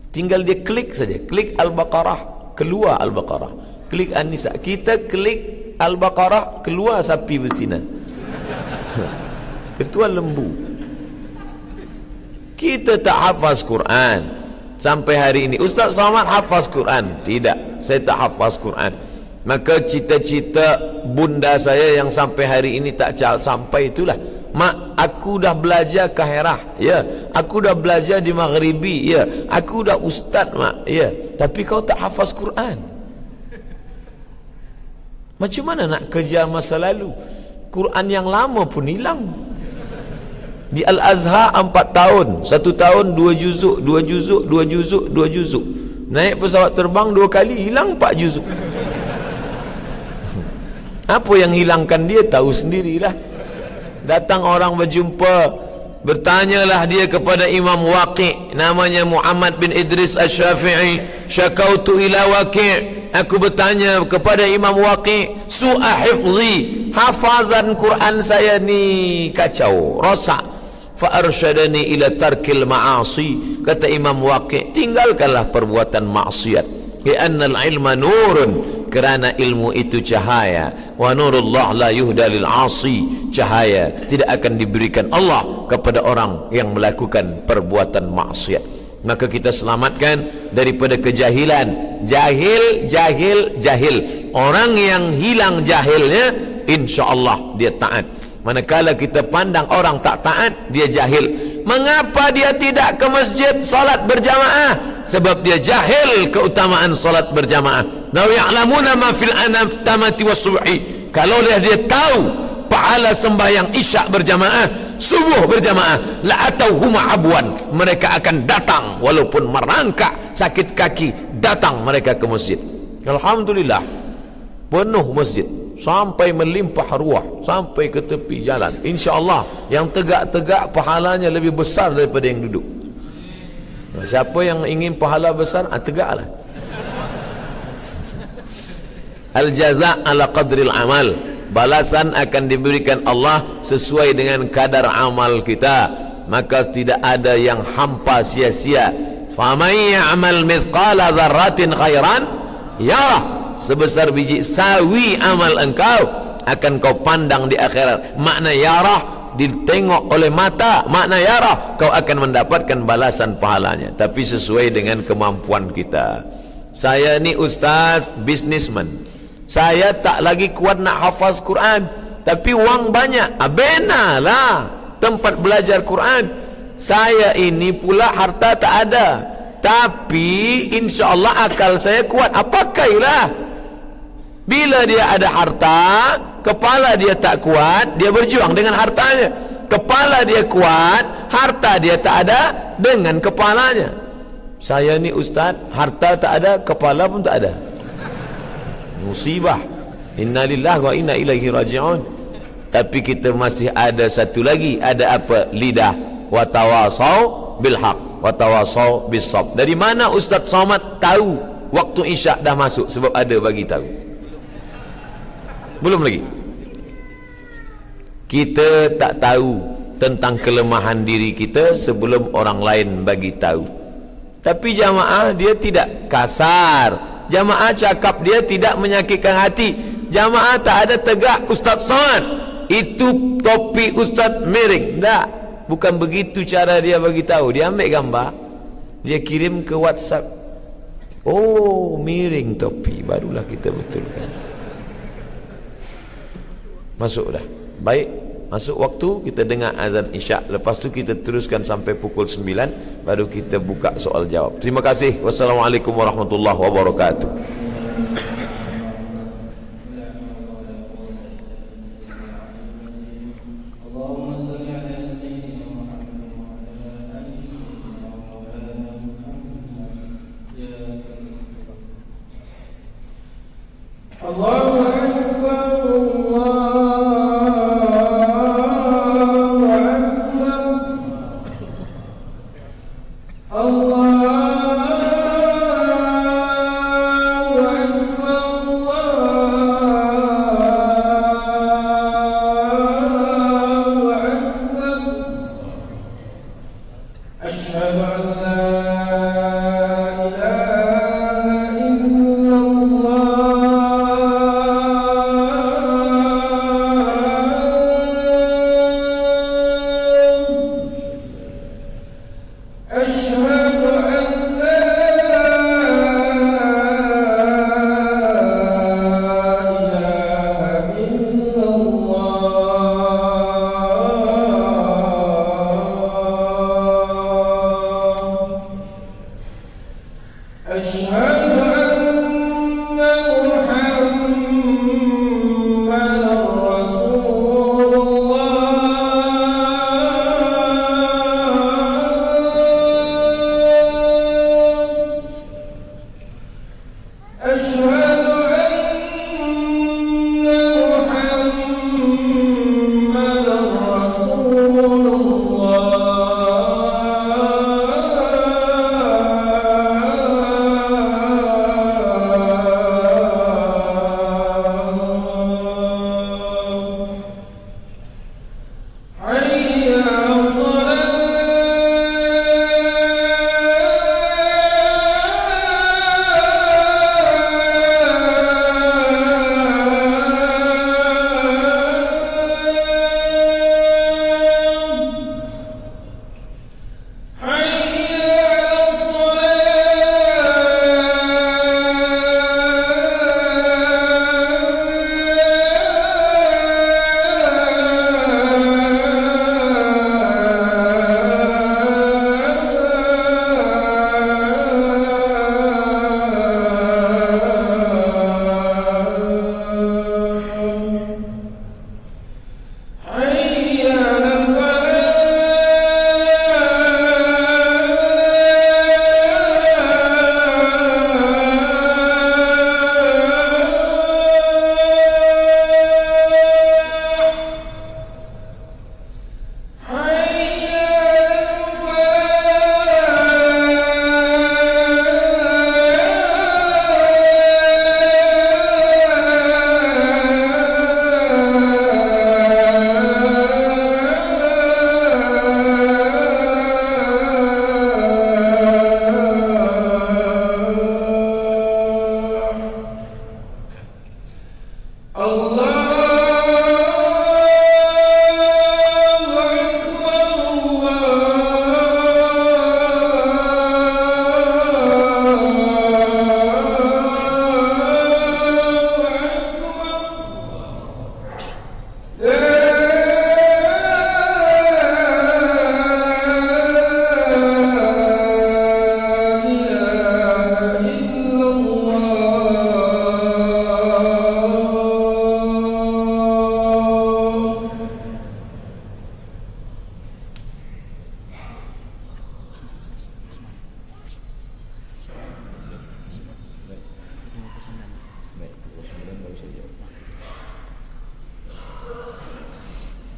Tinggal dia klik saja, klik Al-Baqarah, keluar Al-Baqarah, klik An-Nisa. Kita klik Al-Baqarah, keluar sapi betina, ketua lembu. Kita tak hafaz Quran sampai hari ini. Ustaz Somad hafaz Quran? Tidak, saya tak hafaz Quran. Maka cita-cita bunda saya yang sampai hari ini tak sampai itulah, mak, aku dah belajar Kahirah, ya, aku dah belajar di Maghribi, ya, aku dah ustaz, mak, ya, tapi kau tak hafaz Quran. Macam mana nak kejar masa lalu? Quran yang lama pun hilang. Di Al-Azhar 4 tahun, 1 tahun 2 juzuk, 2 juzuk, 2 juzuk, 2 juzuk. Naik pesawat terbang 2 kali, hilang 4 juzuk. Apa yang hilangkan dia, tahu sendirilah. Datang orang berjumpa, bertanyalah dia kepada Imam Waqi', namanya Muhammad bin Idris Asy-Syafi'i. Syakautu ila Waqi', aku bertanya kepada Imam Waqi', su'a hifzi, hafazan Quran saya ni kacau, rosak. Fa arsyadani ila tarkil ma'asi, kata Imam Waqi', tinggalkanlah perbuatan maksiat. Li'annal ilma nurun, kerana ilmu itu cahaya. Wa nurullah la yuhda lil 'asi, cahaya tidak akan diberikan Allah kepada orang yang melakukan perbuatan maksiat. Maka kita selamatkan daripada kejahilan. Jahil, jahil, jahil. Orang yang hilang jahilnya, insya-Allah dia taat. Manakala kita pandang orang tak taat, dia jahil. Mengapa dia tidak ke masjid salat berjamaah? Sebab dia jahil keutamaan salat berjamaah. Law ya'lamuna ma fil anamati was-subhi, kalau dia tahu pahala sembahyang isyak berjamaah, subuh berjamaah, la atauhuma abwan, mereka akan datang walaupun merangkak, sakit kaki, datang mereka ke masjid. Alhamdulillah, penuh masjid sampai melimpah ruah, sampai ke tepi jalan. InsyaAllah yang tegak-tegak pahalanya lebih besar daripada yang duduk. Siapa yang ingin pahala besar, tegaklah. Al-jaza' ala qadril amal, balasan akan diberikan Allah sesuai dengan kadar amal kita. Maka tidak ada yang hampa sia-sia. Faman ya'mal mithqala dzarratin khairan yarah, sebesar biji sawi amal engkau akan kau pandang di akhirat. Makna yarah, ditengok oleh mata. Makna yarah, kau akan mendapatkan balasan pahalanya, tapi sesuai dengan kemampuan kita. Saya ni ustaz businessman, saya tak lagi kuat nak hafaz Quran, tapi wang banyak, benalah tempat belajar Quran. Saya ini pula harta tak ada, tapi insya-Allah akal saya kuat. Pakailah. Bila dia ada harta, kepala dia tak kuat, dia berjuang dengan hartanya. Kepala dia kuat, harta dia tak ada, dengan kepalanya. Saya ni ustaz, harta tak ada, kepala pun tak ada. Musibah. Innalillahi wa inna ilaihi raji'un. Tapi kita masih ada satu lagi. Ada apa? Lidah. Wa tawasau bil haq, wa tawasau bis sabr. Dari mana Ustaz Somad tahu waktu isyak dah masuk? Sebab ada bagi tahu. Belum lagi. Kita tak tahu tentang kelemahan diri kita sebelum orang lain bagi tahu. Tapi jamaah dia tidak kasar. Jamaah cakap dia tidak menyakitkan hati. Jamaah tak ada tegak Ustaz Somad, itu topi Ustaz miring. Tak. Bukan begitu cara dia bagi tahu. Dia ambil gambar, dia kirim ke WhatsApp. Oh, miring topi, barulah kita betulkan. Masuk dah. Baik, masuk waktu, kita dengar azan isyak. Lepas tu kita teruskan sampai pukul 9, baru kita buka soal jawab. Terima kasih. Wassalamualaikum warahmatullahi wabarakatuh.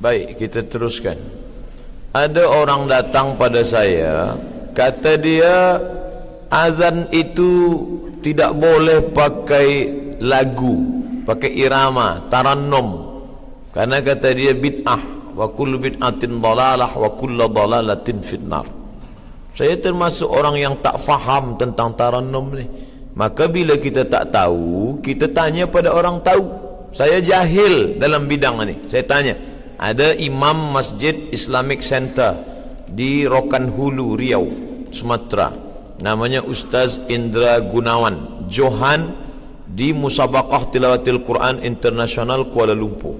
Baik, kita teruskan. Ada orang datang pada saya, kata dia azan itu tidak boleh pakai lagu, pakai irama, tarannum. Karena kata dia bid'ah, wa kullu bid'atin dalalah wa kullu dalalatin finnar. Saya termasuk orang yang tak faham tentang tarannum ni. Maka bila kita tak tahu, kita tanya pada orang tahu. Saya jahil dalam bidang ini. Saya tanya. Ada imam Masjid Islamic Center di Rokan Hulu, Riau, Sumatera. Namanya Ustaz Indra Gunawan Johan di Musabaqah Tilawatil Quran Internasional Kuala Lumpur.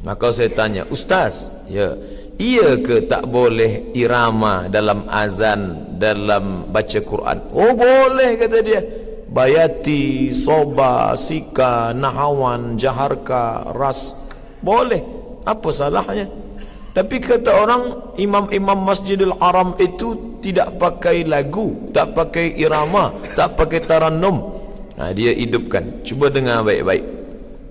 Maka saya tanya, Ustaz, ya, iya ke tak boleh irama dalam azan, dalam baca Quran? Oh boleh, kata dia. Bayati, soba, sika, nahawan, jaharka, ras, boleh. Apa salahnya? Tapi kata orang, imam-imam Masjidil Haram itu tidak pakai lagu, tak pakai irama, tak pakai tarannum. Nah, dia hidupkan. Cuba dengar baik-baik.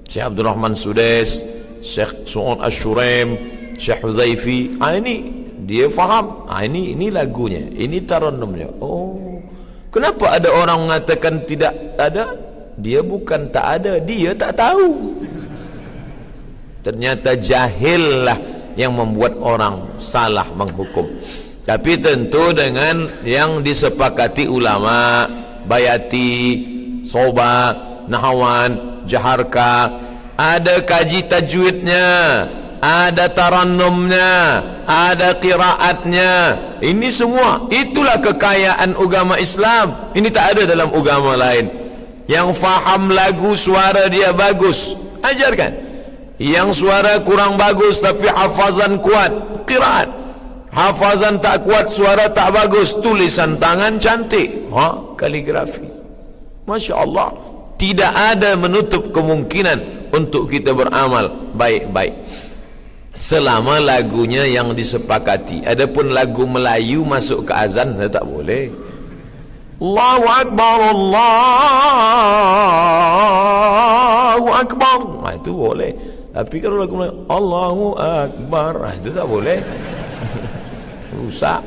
Syekh Abdul Rahman Sudes, Syekh Su'ud Ash-Shuraim, Syekh Huzaifi. Ini dia faham. Ini lagunya, ini tarannumnya. Oh, kenapa ada orang mengatakan tidak ada? Dia bukan tak ada, dia tak tahu. Ternyata jahil lah yang membuat orang salah menghukum. Tapi tentu dengan yang disepakati ulama, bayati, soba, nahawan, jaharka, ada kaji tajwidnya, ada tarannumnya, ada qiraatnya. Ini semua, itulah kekayaan agama Islam. Ini tak ada dalam agama lain. Yang faham lagu, suara dia bagus, ajarkan. Yang suara kurang bagus tapi hafazan kuat, qiraat. hafazan tak kuat, suara tak bagus, tulisan tangan cantik, kaligrafi, Masya Allah. Tidak ada menutup kemungkinan untuk kita beramal baik-baik selama lagunya yang disepakati. Adapun lagu Melayu masuk ke azan, tak boleh. Allahu Akbar, Allahu Akbar, itu boleh. Tapi kalau lagu Melayu Allahu Akbar, itu tak boleh. Rusak.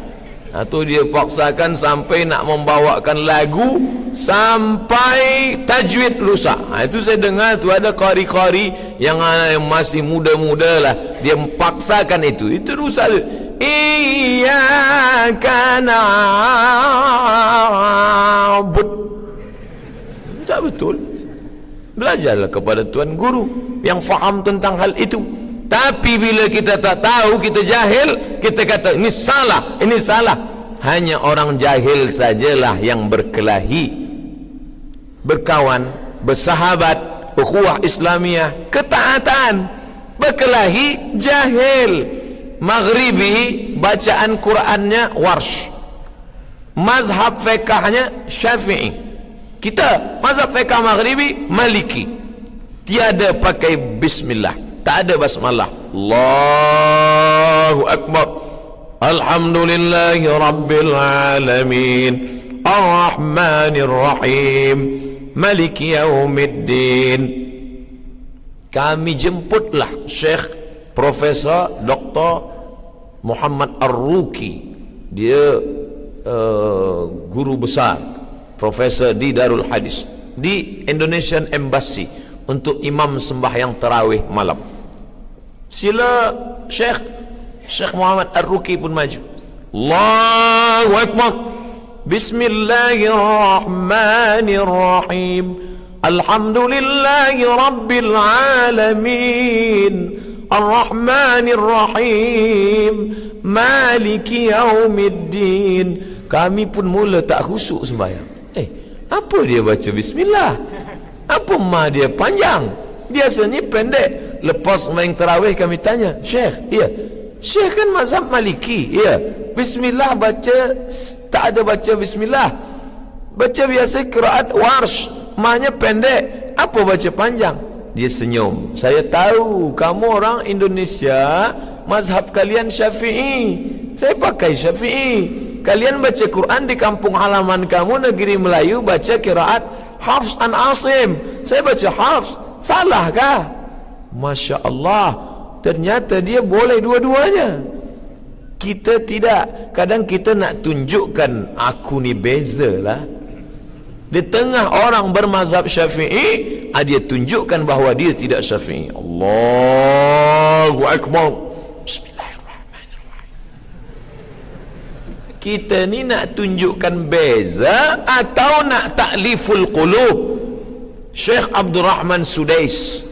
Atau dia paksakan sampai nak membawakan lagu sampai tajwid rusak. Itu saya dengar tu ada qari-qari yang masih muda-muda lah, dia paksakan itu rusak. Iyyaka na'bud, tak betul. Belajarlah kepada tuan guru yang faham tentang hal itu. Tapi bila kita tak tahu, kita jahil, kita kata ini salah, ini salah. Hanya orang jahil sajalah yang berkelahi, berkawan, bersahabat, ukhuwah Islamiyah, ketaatan. Berkelahi jahil. Maghribi bacaan Qurannya Warsh, mazhab fiqahnya Syafi'i. Kita mazhab fiqah Maghribi Maliki. Tiada pakai bismillah, tak ada basmalah. Allahu Akbar, alhamdulillahi rabbil alamin, ar-rahmanir rahim, maliki yaumiddin. Kami jemputlah Syekh Profesor Dr. Muhammad Ar-Ruki. Dia guru besar, profesor di Darul Hadis, di Indonesian Embassy, untuk imam sembahyang tarawih malam. Sila Syekh Muhammad Ar-Ruki pun maju. Allahu Akbar, bismillahirrahmanirrahim, alhamdulillahi rabbil alamin, ar-rahmanir rahim, maliki yaumiddin. Kami pun mula tak khusyuk sembahyang. Apa dia baca bismillah? Apa ma dia panjang? Biasanya pendek. Lepas main tarawih kami tanya, Syekh, ya, Syekh kan mazhab Maliki, ya, bismillah baca, tak ada baca bismillah, baca biasa qiraat Warsh, ma-nya pendek, apa baca panjang? Dia senyum. Saya tahu kamu orang Indonesia, mazhab kalian Syafi'i, saya pakai Syafi'i. Kalian baca Quran di kampung halaman kamu, negeri Melayu, baca qiraat Hafs an Asim, saya baca Hafs. Salahkah? Masya Allah, ternyata dia boleh dua-duanya. Kita tidak. Kadang kita nak tunjukkan aku ni beza lah. Di tengah orang bermazhab Syafi'i, dia tunjukkan bahawa dia tidak Syafi'i. Allahu Akbar, bismillahirrahmanirrahim. Kita ni nak tunjukkan beza atau nak ta'liful qulub? Syekh Abdul Rahman Sudais,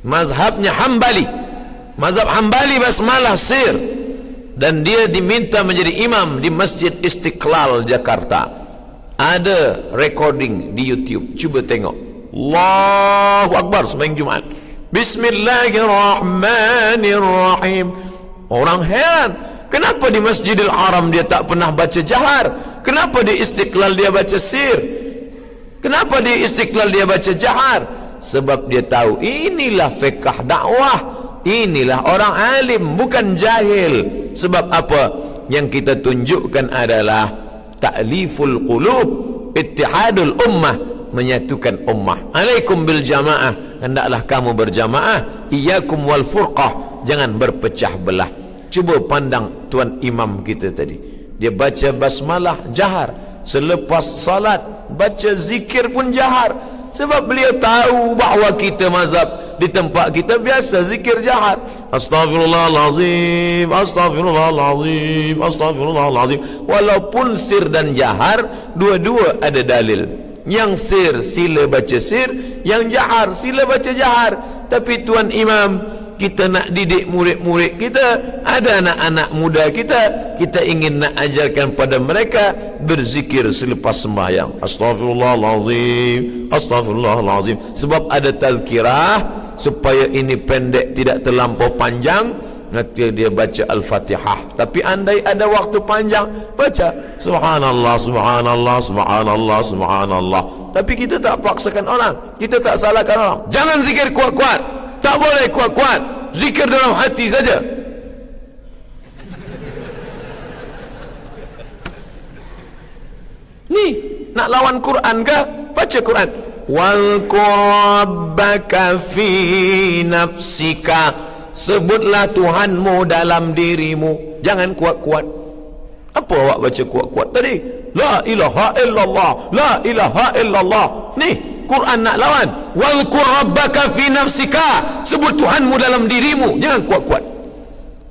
mazhabnya Hambali, mazhab Hambali basmalah sir, dan dia diminta menjadi imam di Masjid Istiqlal Jakarta. Ada recording di YouTube, cuba tengok. Allahu Akbar sembahyang Jumaat, bismillahirrahmanirrahim. Orang heran, kenapa di Masjidil Haram dia tak pernah baca jahar, kenapa di Istiqlal dia baca sir, kenapa di Istiqlal dia baca jahar? Sebab dia tahu inilah fiqh dakwah, inilah orang alim, bukan jahil. Sebab apa? Yang kita tunjukkan adalah ta'liful qulub, ittihadul ummah, menyatukan ummah. Alaikum bil jamaah, hendaklah kamu berjamaah. Iyyakum wal furqah, jangan berpecah belah. Cuba pandang tuan imam kita tadi, dia baca basmalah jahar, selepas salat baca zikir pun jahar. Sebab beliau tahu bahawa kita mazhab di tempat kita biasa zikir jahar. Astaghfirullahalazim, astaghfirullahalazim, astaghfirullahalazim. Walaupun sir dan jahar dua-dua ada dalil. Yang sir sila baca sir, yang jahar sila baca jahar. Tapi tuan imam, kita nak didik murid-murid kita, ada anak-anak muda kita ingin nak ajarkan pada mereka berzikir selepas sembahyang. Astaghfirullahalazim, astaghfirullahalazim. Sebab ada tazkirah supaya ini pendek, tidak terlampau panjang. nanti dia baca Al-Fatihah. Tapi andai ada waktu panjang, baca Subhanallah, Subhanallah, Subhanallah, Subhanallah. Tapi kita tak paksakan orang, kita tak salahkan orang. Jangan zikir kuat-kuat, tak boleh kuat-kuat, zikir dalam hati saja. Ni nak lawan Quran ke? Baca Quran. Wal rabbaka fi nafsika, sebutlah Tuhanmu dalam dirimu. Jangan kuat-kuat. Apa awak baca kuat-kuat tadi? La ilaha illallah, la ilaha illallah. Ni Quran nak lawan. Wal rabbaka fi nafsika, sebut Tuhanmu dalam dirimu. Jangan kuat-kuat.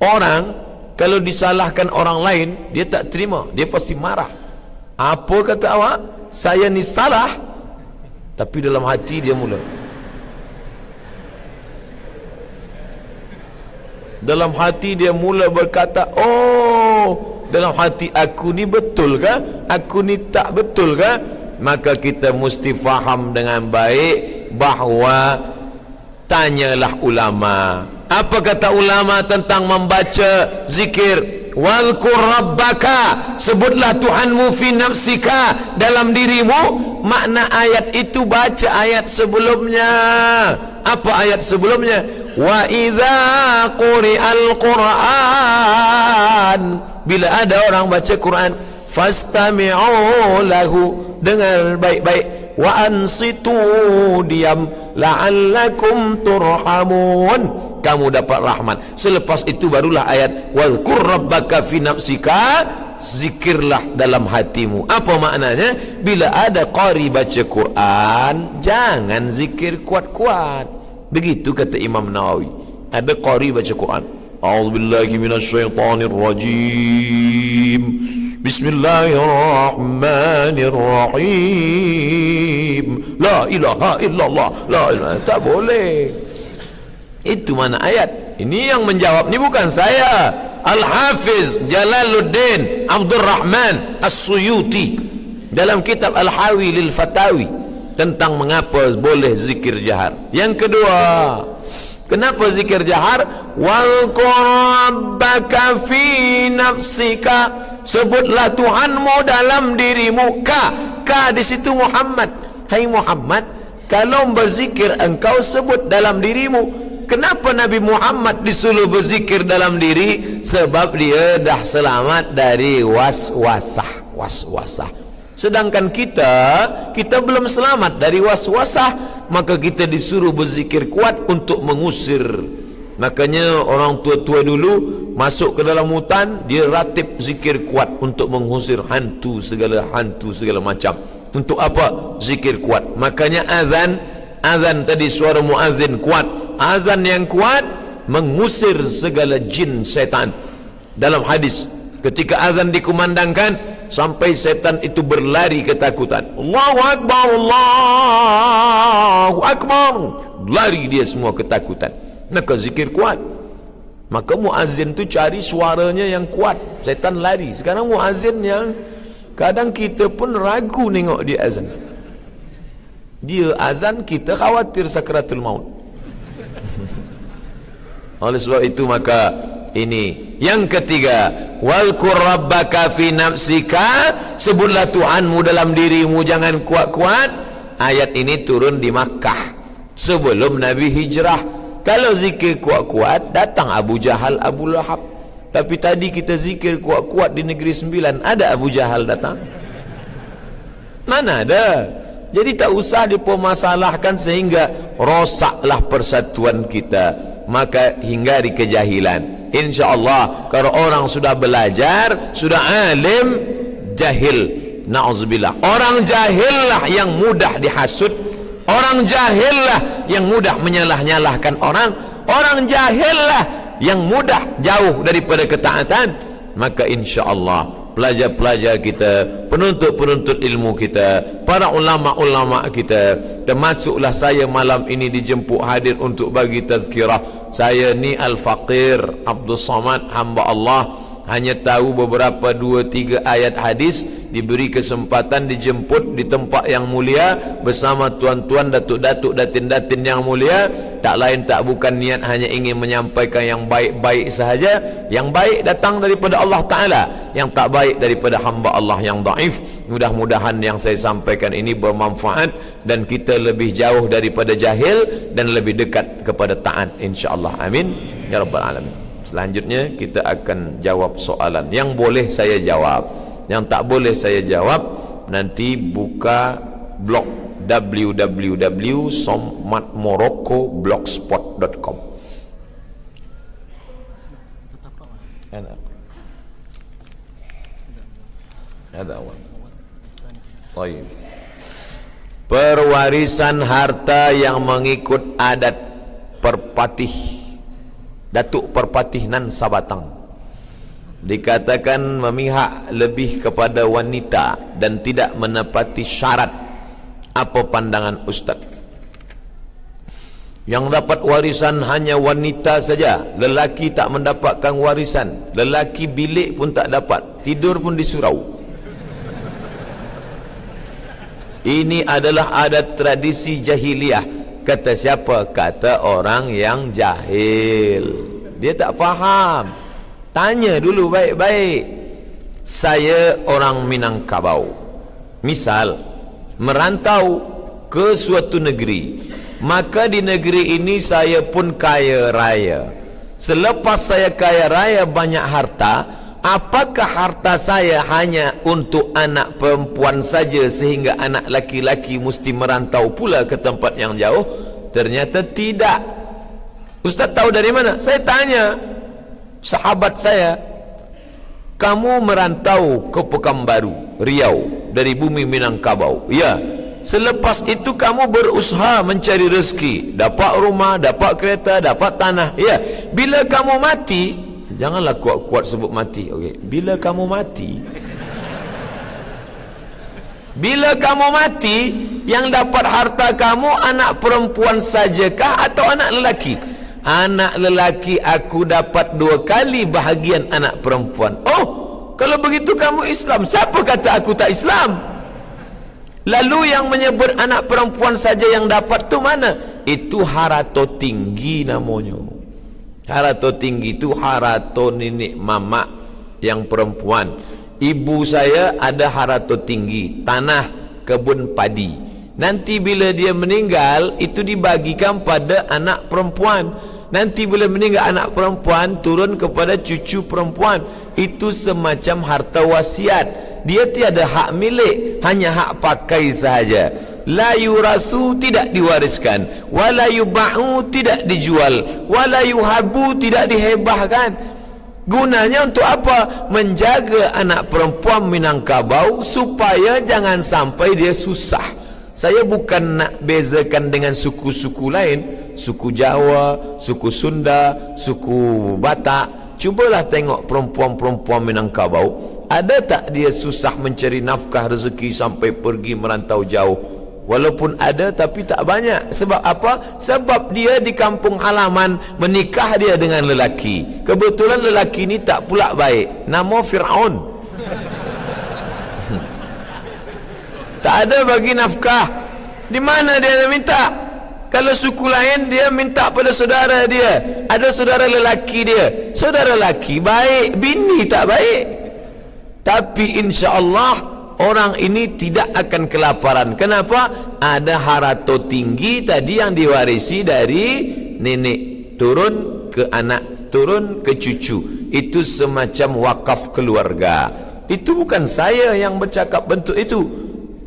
Orang kalau disalahkan orang lain, dia tak terima, dia pasti marah. Apa kata awak? Saya ni salah, tapi dalam hati dia mula, dalam hati dia mula berkata, oh, dalam hati aku ni betul ke? Aku ni tak betul ke? Maka kita mesti faham dengan baik bahawa tanyalah ulama. Apa kata ulama tentang membaca zikir? Wal rabbaka, sebutlah Tuhanmu fi nafsika, dalam dirimu. Makna ayat itu baca ayat sebelumnya. Apa ayat sebelumnya? Wa idza quri'al Qur'an, bila ada orang baca Quran, fastami'u lahu, dengar baik-baik, wa ansitu, diam, la'allakum turhamun, kamu dapat rahmat. Selepas itu barulah ayat wal rabbaka fi nafsika, zikirlah dalam hatimu. Apa maknanya? Bila ada qari baca Quran, jangan zikir kuat-kuat. Begitu kata Imam Nawawi. Ada qari baca Quran, a'udzubillahi minasyaitonir rajim, bismillahirrahmanirrahim, la ilaha illallah, la ilaha. Tak boleh. Itu mana ayat. Ini yang menjawab ni bukan saya, Al-Hafiz Jalaluddin Abdul Rahman As-Suyuti dalam kitab Al-Hawi lil Fatawi tentang mengapa boleh zikir jahar. Yang kedua, kenapa zikir jahar? Wal rabbaka fi nafsika, sebutlah Tuhanmu dalam dirimu. Ka di situ Muhammad. Hai Muhammad, kalau berzikir engkau sebut dalam dirimu. Kenapa Nabi Muhammad disuruh berzikir dalam diri? Sebab dia dah selamat dari waswasah. Sedangkan kita belum selamat dari waswasah, maka kita disuruh berzikir kuat untuk mengusir. Makanya orang tua-tua dulu masuk ke dalam hutan, dia ratib zikir kuat untuk mengusir hantu segala macam. Untuk apa? Zikir kuat. Makanya azan tadi suara muazzin kuat. Azan yang kuat mengusir segala jin setan. Dalam hadis, ketika azan dikumandangkan, sampai setan itu berlari ketakutan. Allahu Akbar, Allahu Akbar, lari dia semua ketakutan. Maka zikir kuat. Maka muazzin tu cari suaranya yang kuat, setan lari. Sekarang muazzin yang kadang kita pun ragu nengok dia azan. Dia azan, kita khawatir sakratul maut. Oleh sebab itu maka ini yang ketiga, wal rabbaka fi nafsika, sebutlah Tuhanmu dalam dirimu, jangan kuat-kuat. Ayat ini turun di Makkah sebelum Nabi hijrah. Kalau zikir kuat-kuat, datang Abu Jahal, Abu Lahab. Tapi tadi kita zikir kuat-kuat di Negeri Sembilan, ada Abu Jahal datang? Mana ada? Jadi tak usah dipermasalahkan sehingga rosaklah persatuan kita. Maka hindari kejahilan. InsyaAllah kalau orang sudah belajar, sudah alim, jahil, na'udzubillah. Orang jahillah yang mudah dihasut. Orang jahillah yang mudah menyalah-nyalahkan orang. Orang jahillah yang mudah jauh daripada ketaatan. Maka insyaAllah pelajar-pelajar kita, penuntut-penuntut ilmu kita, para ulama-ulama kita, termasuklah saya malam ini dijemput hadir untuk bagi tazkirah. Saya ni Al-Faqir Abdul Samad, hamba Allah, hanya tahu beberapa 2-3 ayat hadis diberi kesempatan dijemput di tempat yang mulia bersama tuan-tuan, datuk-datuk, datin-datin yang mulia, tak lain tak bukan niat hanya ingin menyampaikan yang baik-baik sahaja. Yang baik datang daripada Allah Ta'ala, yang tak baik daripada hamba Allah yang dhaif. Mudah-mudahan yang saya sampaikan ini bermanfaat dan kita lebih jauh daripada jahil dan lebih dekat kepada taat, insya-Allah. Amin ya rabbal alamin. Selanjutnya kita akan jawab soalan yang boleh saya jawab, yang tak boleh saya jawab nanti buka blog www.sommatmorocco.blogspot.com. Ada awal. Baik. Perwarisan harta yang mengikut adat perpatih, Datuk Perpatih Nan Sabatang, dikatakan memihak lebih kepada wanita dan tidak menepati syarat. Apa pandangan Ustaz? Yang dapat warisan hanya wanita saja, lelaki tak mendapatkan warisan. Lelaki bilik pun tak dapat, tidur pun di surau. Ini adalah adat tradisi jahiliyah. Kata siapa? Kata orang yang jahil. Dia tak faham. Tanya dulu baik-baik. Saya orang Minangkabau, misal merantau ke suatu negeri, maka di negeri ini saya pun kaya raya. Selepas saya kaya raya banyak harta, apakah harta saya hanya untuk anak perempuan saja sehingga anak laki-laki mesti merantau pula ke tempat yang jauh? Ternyata tidak. Ustaz tahu dari mana? Saya tanya sahabat saya, kamu merantau ke Pekanbaru, Riau, dari bumi Minangkabau. Ya. Selepas itu kamu berusaha mencari rezeki, dapat rumah, dapat kereta, dapat tanah. Ya. Bila kamu mati, janganlah kuat-kuat sebut mati. Okey. Bila kamu mati, yang dapat harta kamu anak perempuan sajakah atau anak lelaki? Anak lelaki aku dapat 2 kali bahagian anak perempuan. Oh, kalau begitu kamu Islam. Siapa kata aku tak Islam? Lalu yang menyebut anak perempuan saja yang dapat tu mana? Itu harato tinggi namanya. Harato tinggi itu harato nenek mama yang perempuan. Ibu saya ada harato tinggi, tanah kebun padi. Nanti bila dia meninggal, itu dibagikan pada anak perempuan. Nanti bila meninggal anak perempuan, turun kepada cucu perempuan. Itu semacam harta wasiat. Dia tiada hak milik, hanya hak pakai sahaja. La yurasu, tidak diwariskan. Wala yuba'u, tidak dijual. Wala yuhabu, tidak dihebahkan. Gunanya untuk apa? Menjaga anak perempuan Minangkabau supaya jangan sampai dia susah. Saya bukan nak bezakan dengan suku-suku lain, suku Jawa, suku Sunda, suku Batak. Cubalah tengok perempuan-perempuan Minangkabau, ada tak dia susah mencari nafkah rezeki sampai pergi merantau jauh? Walaupun ada tapi tak banyak. Sebab apa? Sebab dia di kampung halaman menikah dia dengan lelaki. Kebetulan lelaki ni tak pula baik, nama Fir'aun. Tak ada bagi nafkah. Di mana dia nak minta? Kalau suku lain dia minta pada saudara dia. Ada saudara lelaki dia. Saudara lelaki baik, bini tak baik. Tapi insya-Allah orang ini tidak akan kelaparan. Kenapa? Ada harato tinggi tadi yang diwarisi dari nenek turun ke anak, turun ke cucu. Itu semacam wakaf keluarga. Itu bukan saya yang bercakap bentuk itu.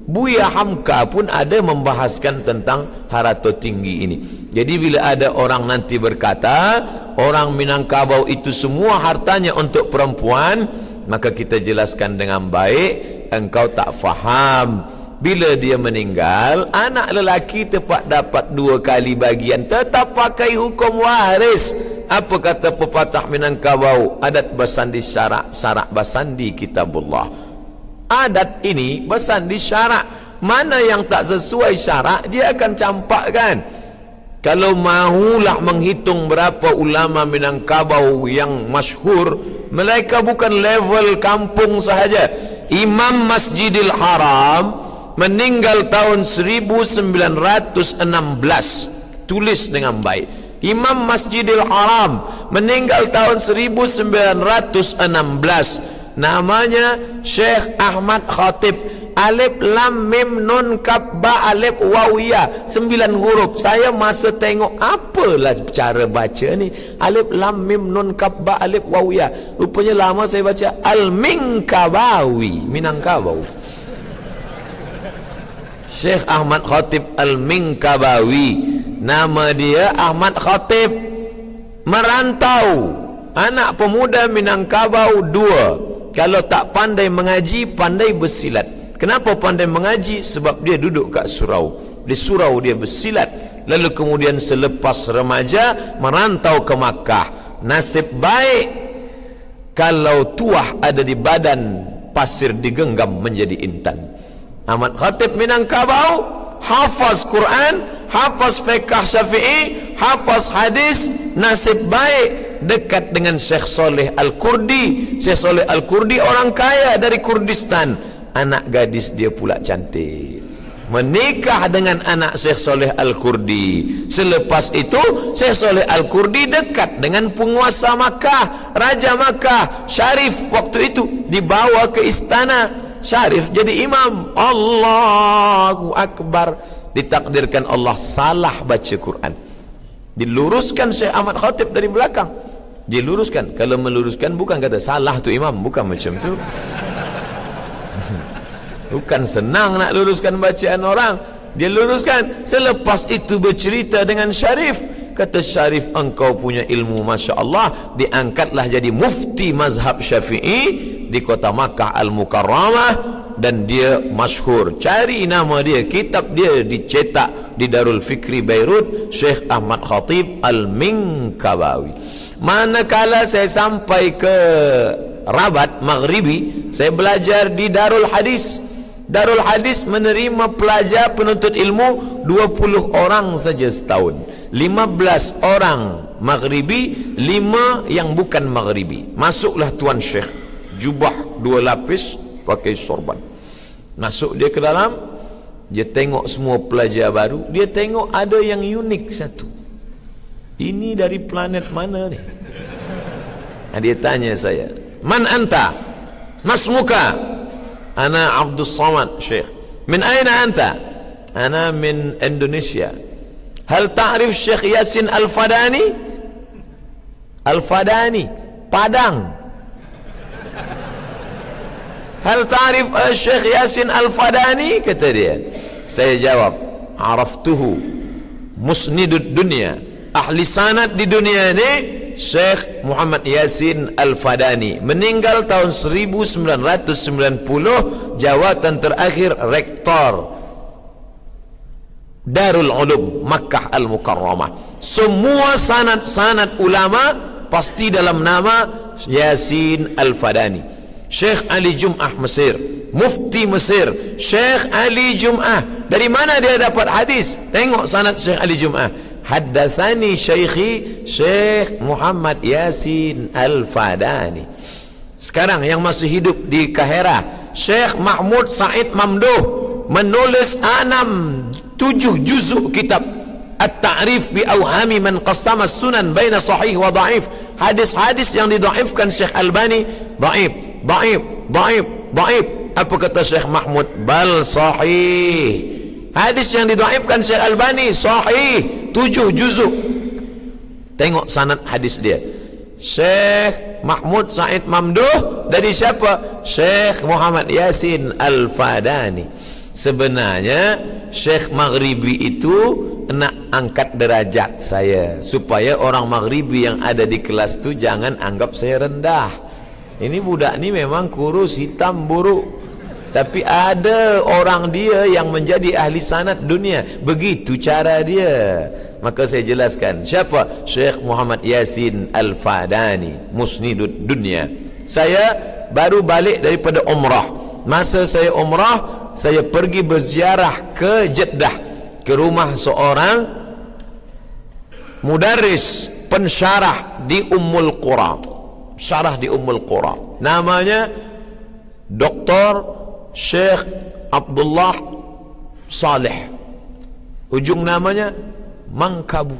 Buya Hamka pun ada membahaskan tentang harato tinggi ini. Jadi bila ada orang nanti berkata orang Minangkabau itu semua hartanya untuk perempuan, maka kita jelaskan dengan baik, engkau tak faham. Bila dia meninggal, anak lelaki tepat dapat 2 kali bagian, tetap pakai hukum waris. Apa kata pepatah Minangkabau? Adat bersandi syarak, syarak bersandi kitabullah. Adat ini bersandi syarak. Mana yang tak sesuai syarak, dia akan campakkan. Kalau mahulah menghitung berapa ulama Minangkabau yang masyhur, mereka bukan level kampung sahaja. Imam Masjidil Haram meninggal tahun 1916. Tulis dengan baik. Imam Masjidil Haram meninggal tahun 1916. Namanya Syekh Ahmad Khatib. Alif lam mim nun kaf ba alif waw ya, 9 huruf. Saya masa tengok apalah cara baca ni, alif lam mim nun kaf ba alif waw ya, rupanya lama saya baca Al-Minkabawi, Minangkabau. Syekh Ahmad Khatib Al-Minkabawi, nama dia Ahmad Khatib. Merantau, anak pemuda Minangkabau 2. Kalau tak pandai mengaji, pandai bersilat. Kenapa pandai mengaji? Sebab dia duduk kat surau. Di surau dia bersilat. Lalu kemudian selepas remaja merantau ke Makkah. Nasib baik kalau tuah ada di badan pasir digenggam menjadi intan. Ahmad Khatib Minangkabau hafaz Quran, hafaz fiqh Syafi'i, hafaz hadis. Nasib baik dekat dengan Syekh Saleh Al-Kurdi. Syekh Saleh Al-Kurdi orang kaya dari Kurdistan. Anak gadis dia pula cantik, menikah dengan anak Syekh Saleh Al-Kurdi. Selepas itu Syekh Saleh Al-Kurdi dekat dengan penguasa Makkah, Raja Makkah Syarif. Waktu itu dibawa ke istana, Syarif jadi imam. Allahu Akbar. Ditakdirkan Allah salah baca Quran, diluruskan Syekh Ahmad Khatib dari belakang. Diluruskan. Kalau meluruskan bukan kata salah tu imam, bukan macam tu. Bukan senang nak luruskan bacaan orang. Dia luruskan. Selepas itu bercerita dengan Syarif. Kata Syarif, engkau punya ilmu Masya Allah. Diangkatlah jadi mufti mazhab Syafi'i di kota Makkah Al-Mukarramah. Dan dia masyhur. Cari nama dia, kitab dia dicetak di Darul Fikri Beirut. Syekh Ahmad Khatib Al-Minkabawi. Manakala saya sampai ke Rabat Maghribi, saya belajar di Darul Hadis. Darul Hadis menerima pelajar penuntut ilmu 20 orang saja setahun. 15 orang Maghribi, 5 yang bukan Maghribi. Masuklah Tuan Syekh, jubah 2 lapis, pakai sorban. Masuk dia ke dalam, dia tengok semua pelajar baru. Dia tengok ada yang unik satu. Ini dari planet mana ni? Dia tanya saya, man anta? Masmuka? Ana Abdul Samad Syekh. Min aina anta? Ana min Indonesia. Hal ta'rif Syekh Yasin Al-Fadani? Al-Fadani, Padang. Hal ta'rif Syekh Yasin Al-Fadani? Kata dia. Saya jawab, araftuhu musnidud dunia. Ahli sanad di dunia ini Syekh Muhammad Yasin Al-Fadani, meninggal tahun 1990, jawatan terakhir rektor Darul Ulum Makkah Al-Mukarramah. Semua sanad-sanad ulama pasti dalam nama Yasin Al-Fadani. Syekh Ali Jum'ah Mesir, mufti Mesir. Syekh Ali Jum'ah, dari mana dia dapat hadis? Tengok sanad Syekh Ali Jum'ah. Haddatsani Syekhi Syekh Muhammad Yasin Al-Fadani. Sekarang yang masih hidup di Kahira, Syekh Mahmud Said Mamduh menulis 7 juzuk kitab At-Ta'rif bi Awhami man qassama sunan baina sahih wa dhaif. Hadis-hadis yang didhaifkan Syekh Albani, dhaif, dhaif, dhaif, dhaif. Apa kata Syekh Mahmud? Bal sahih. Hadis yang didhaifkan Syekh Albani sahih, 7 juzuk. Tengok sanad hadis dia. Syekh Mahmud Said Mamduh dari siapa? Syekh Muhammad Yasin Al-Fadani. Sebenarnya Syekh Maghribi itu nak angkat derajat saya, supaya orang Maghribi yang ada di kelas tu jangan anggap saya rendah. Ini budak ni memang kurus, hitam, buruk, tapi ada orang dia yang menjadi ahli sanad dunia. Begitu cara dia. Maka saya jelaskan siapa Syekh Muhammad Yasin Al-Fadani, musnidud dunia. Saya baru balik daripada umrah. Masa saya umrah, saya pergi berziarah ke Jeddah, ke rumah seorang mudarris pensyarah di Ummul Qura. Syarah di Ummul Qura, namanya Dr. Syekh Abdullah Saleh, ujung namanya Mangkabu.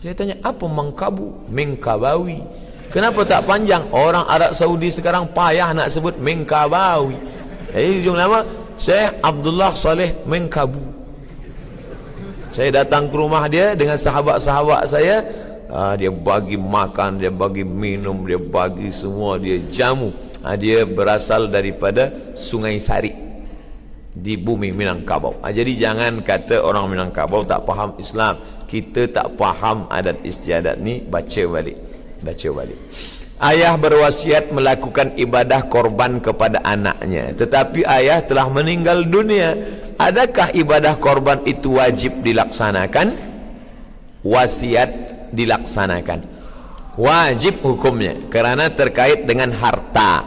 Saya tanya, apa Mangkabu? Mengkabawi. Kenapa tak panjang? Orang Arab Saudi sekarang payah nak sebut Mengkabawi. Jadi ujung nama Syekh Abdullah Saleh Mengkabu. Saya datang ke rumah dia dengan sahabat-sahabat saya. Dia bagi makan, dia bagi minum, dia bagi semua, dia jamu. Dia berasal daripada Sungai Sari di bumi Minangkabau. Jadi jangan kata orang Minangkabau tak faham Islam. Kita tak faham adat istiadat ni. Baca balik. Ayah berwasiat melakukan ibadah korban kepada anaknya, tetapi ayah telah meninggal dunia. Adakah ibadah korban itu wajib dilaksanakan? Wasiat dilaksanakan, wajib hukumnya, kerana terkait dengan harta.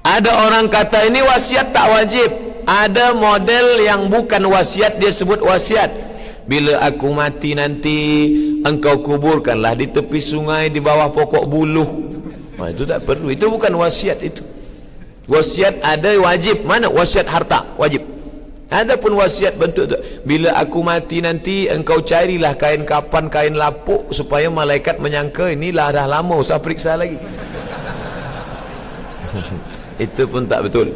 Ada orang kata ini wasiat tak wajib. Ada model yang bukan wasiat, dia sebut wasiat. Bila aku mati nanti, engkau kuburkanlah di tepi sungai di bawah pokok buluh. Itu tak perlu, itu bukan wasiat. Itu wasiat ada wajib. Mana wasiat harta? Wajib. Adapun wasiat bentuk tu, bila aku mati nanti engkau carilah kain kapan, kain lapuk, supaya malaikat menyangka inilah dah lama, usah periksa lagi. Itu pun tak betul.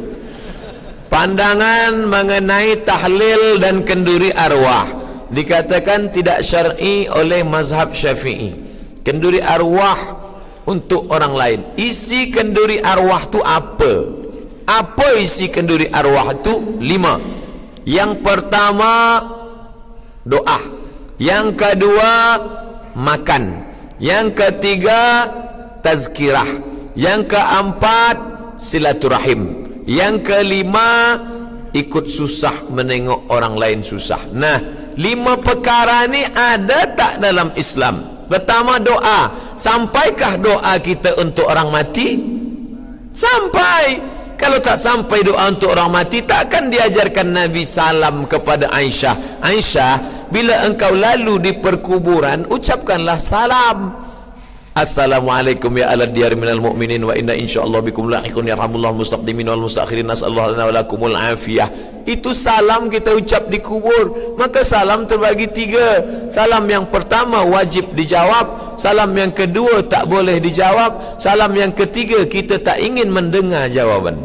Pandangan mengenai tahlil dan kenduri arwah dikatakan tidak syar'i oleh mazhab Syafi'i. Kenduri arwah untuk orang lain. Isi kenduri arwah tu apa? Apa isi kenduri arwah tu? 5. Yang pertama, doa. Yang kedua, makan. Yang ketiga, tazkirah. Yang keempat, silaturahim. Yang kelima, ikut susah, menengok orang lain susah. Nah, 5 perkara ni ada tak dalam Islam? Pertama, doa. Sampaikah doa kita untuk orang mati? Sampai. Kalau tak sampai doa untuk orang mati, takkan diajarkan Nabi salam kepada Aisyah. Aisyah, bila engkau lalu di perkuburan, ucapkanlah salam. Assalamualaikum ya ala diyar minal mu'minin wa inna insyaallah bikum lahiqun yarhamullah mustaqdimin wal mustakhirin nas'allahu lana wa lakumul afiyah. Itu salam kita ucap di kubur. Maka salam terbagi 3. Salam yang pertama wajib dijawab, salam yang kedua tak boleh dijawab, salam yang ketiga kita tak ingin mendengar jawaban.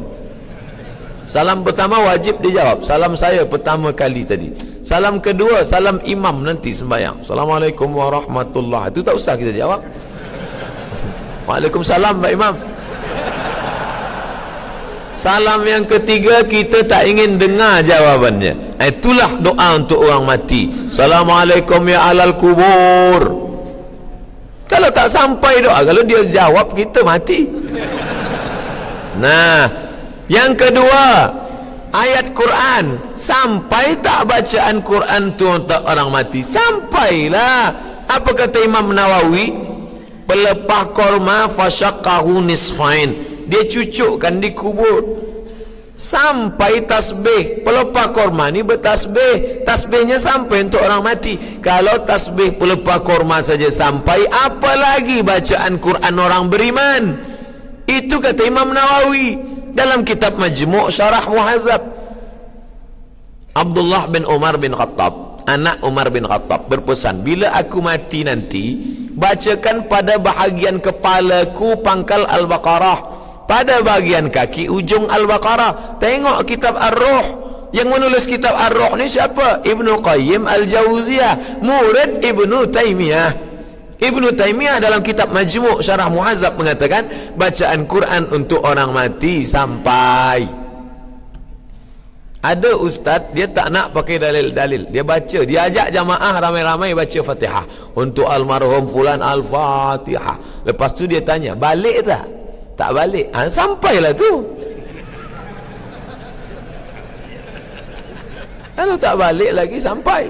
Salam pertama wajib dijawab, salam saya pertama kali tadi. Salam kedua, salam imam nanti sembahyang, Assalamualaikum warahmatullahi, itu tak usah kita jawab. Waalaikumsalam Pak Imam. Salam yang ketiga kita tak ingin dengar jawabannya. Itulah doa untuk orang mati. Assalamualaikum ya alal kubur. Kalau tak sampai doa, kalau dia jawab kita mati. Nah, yang kedua, ayat Quran. Sampai tak bacaan Quran tu untuk orang mati? Sampailah. Apa kata Imam Nawawi? Pelepah korma fasyaqahu nisfain, dia cucukkan di kubur sampai tasbih. Pelepah korma ni bertasbih, tasbihnya sampai untuk orang mati. Kalau tasbih pelepah korma saja sampai, apalagi bacaan Quran orang beriman. Itu kata Imam Nawawi dalam kitab Majmu' Syarah Muhadzab. Abdullah bin Umar bin Khattab, anak Umar bin Khattab, berpesan, bila aku mati nanti, bacakan pada bahagian kepalaku pangkal Al-Baqarah, pada bahagian kaki ujung Al-Baqarah. Tengok kitab Ar-Ruh. Yang menulis kitab Ar-Ruh ni siapa? Ibnu Qayyim Al-Jauziyah, murid Ibnu Taimiyah. Ibnu Taimiyah dalam kitab Majmu' Syarah Muhadzab mengatakan bacaan Quran untuk orang mati sampai. Ada ustaz, dia tak nak pakai dalil-dalil, dia baca, dia ajak jamaah ramai-ramai baca Fatihah untuk almarhum fulan, Al-Fatihah. Lepas tu dia tanya, balik tak? Tak balik. Sampailah tu. Kalau tak balik lagi sampai.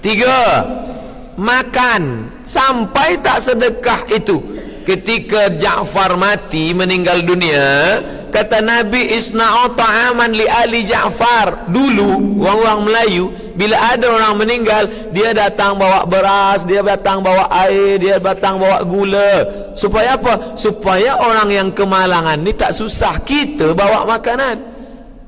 3, makan. Sampai tak sedekah itu. Ketika Ja'far mati, meninggal dunia, kata Nabi, isna'u ta'aman li ali Ja'far. Dulu orang-orang Melayu, bila ada orang meninggal, dia datang bawa beras, dia datang bawa air, dia datang bawa gula. Supaya apa? Supaya orang yang kemalangan ni tak susah kita bawa makanan.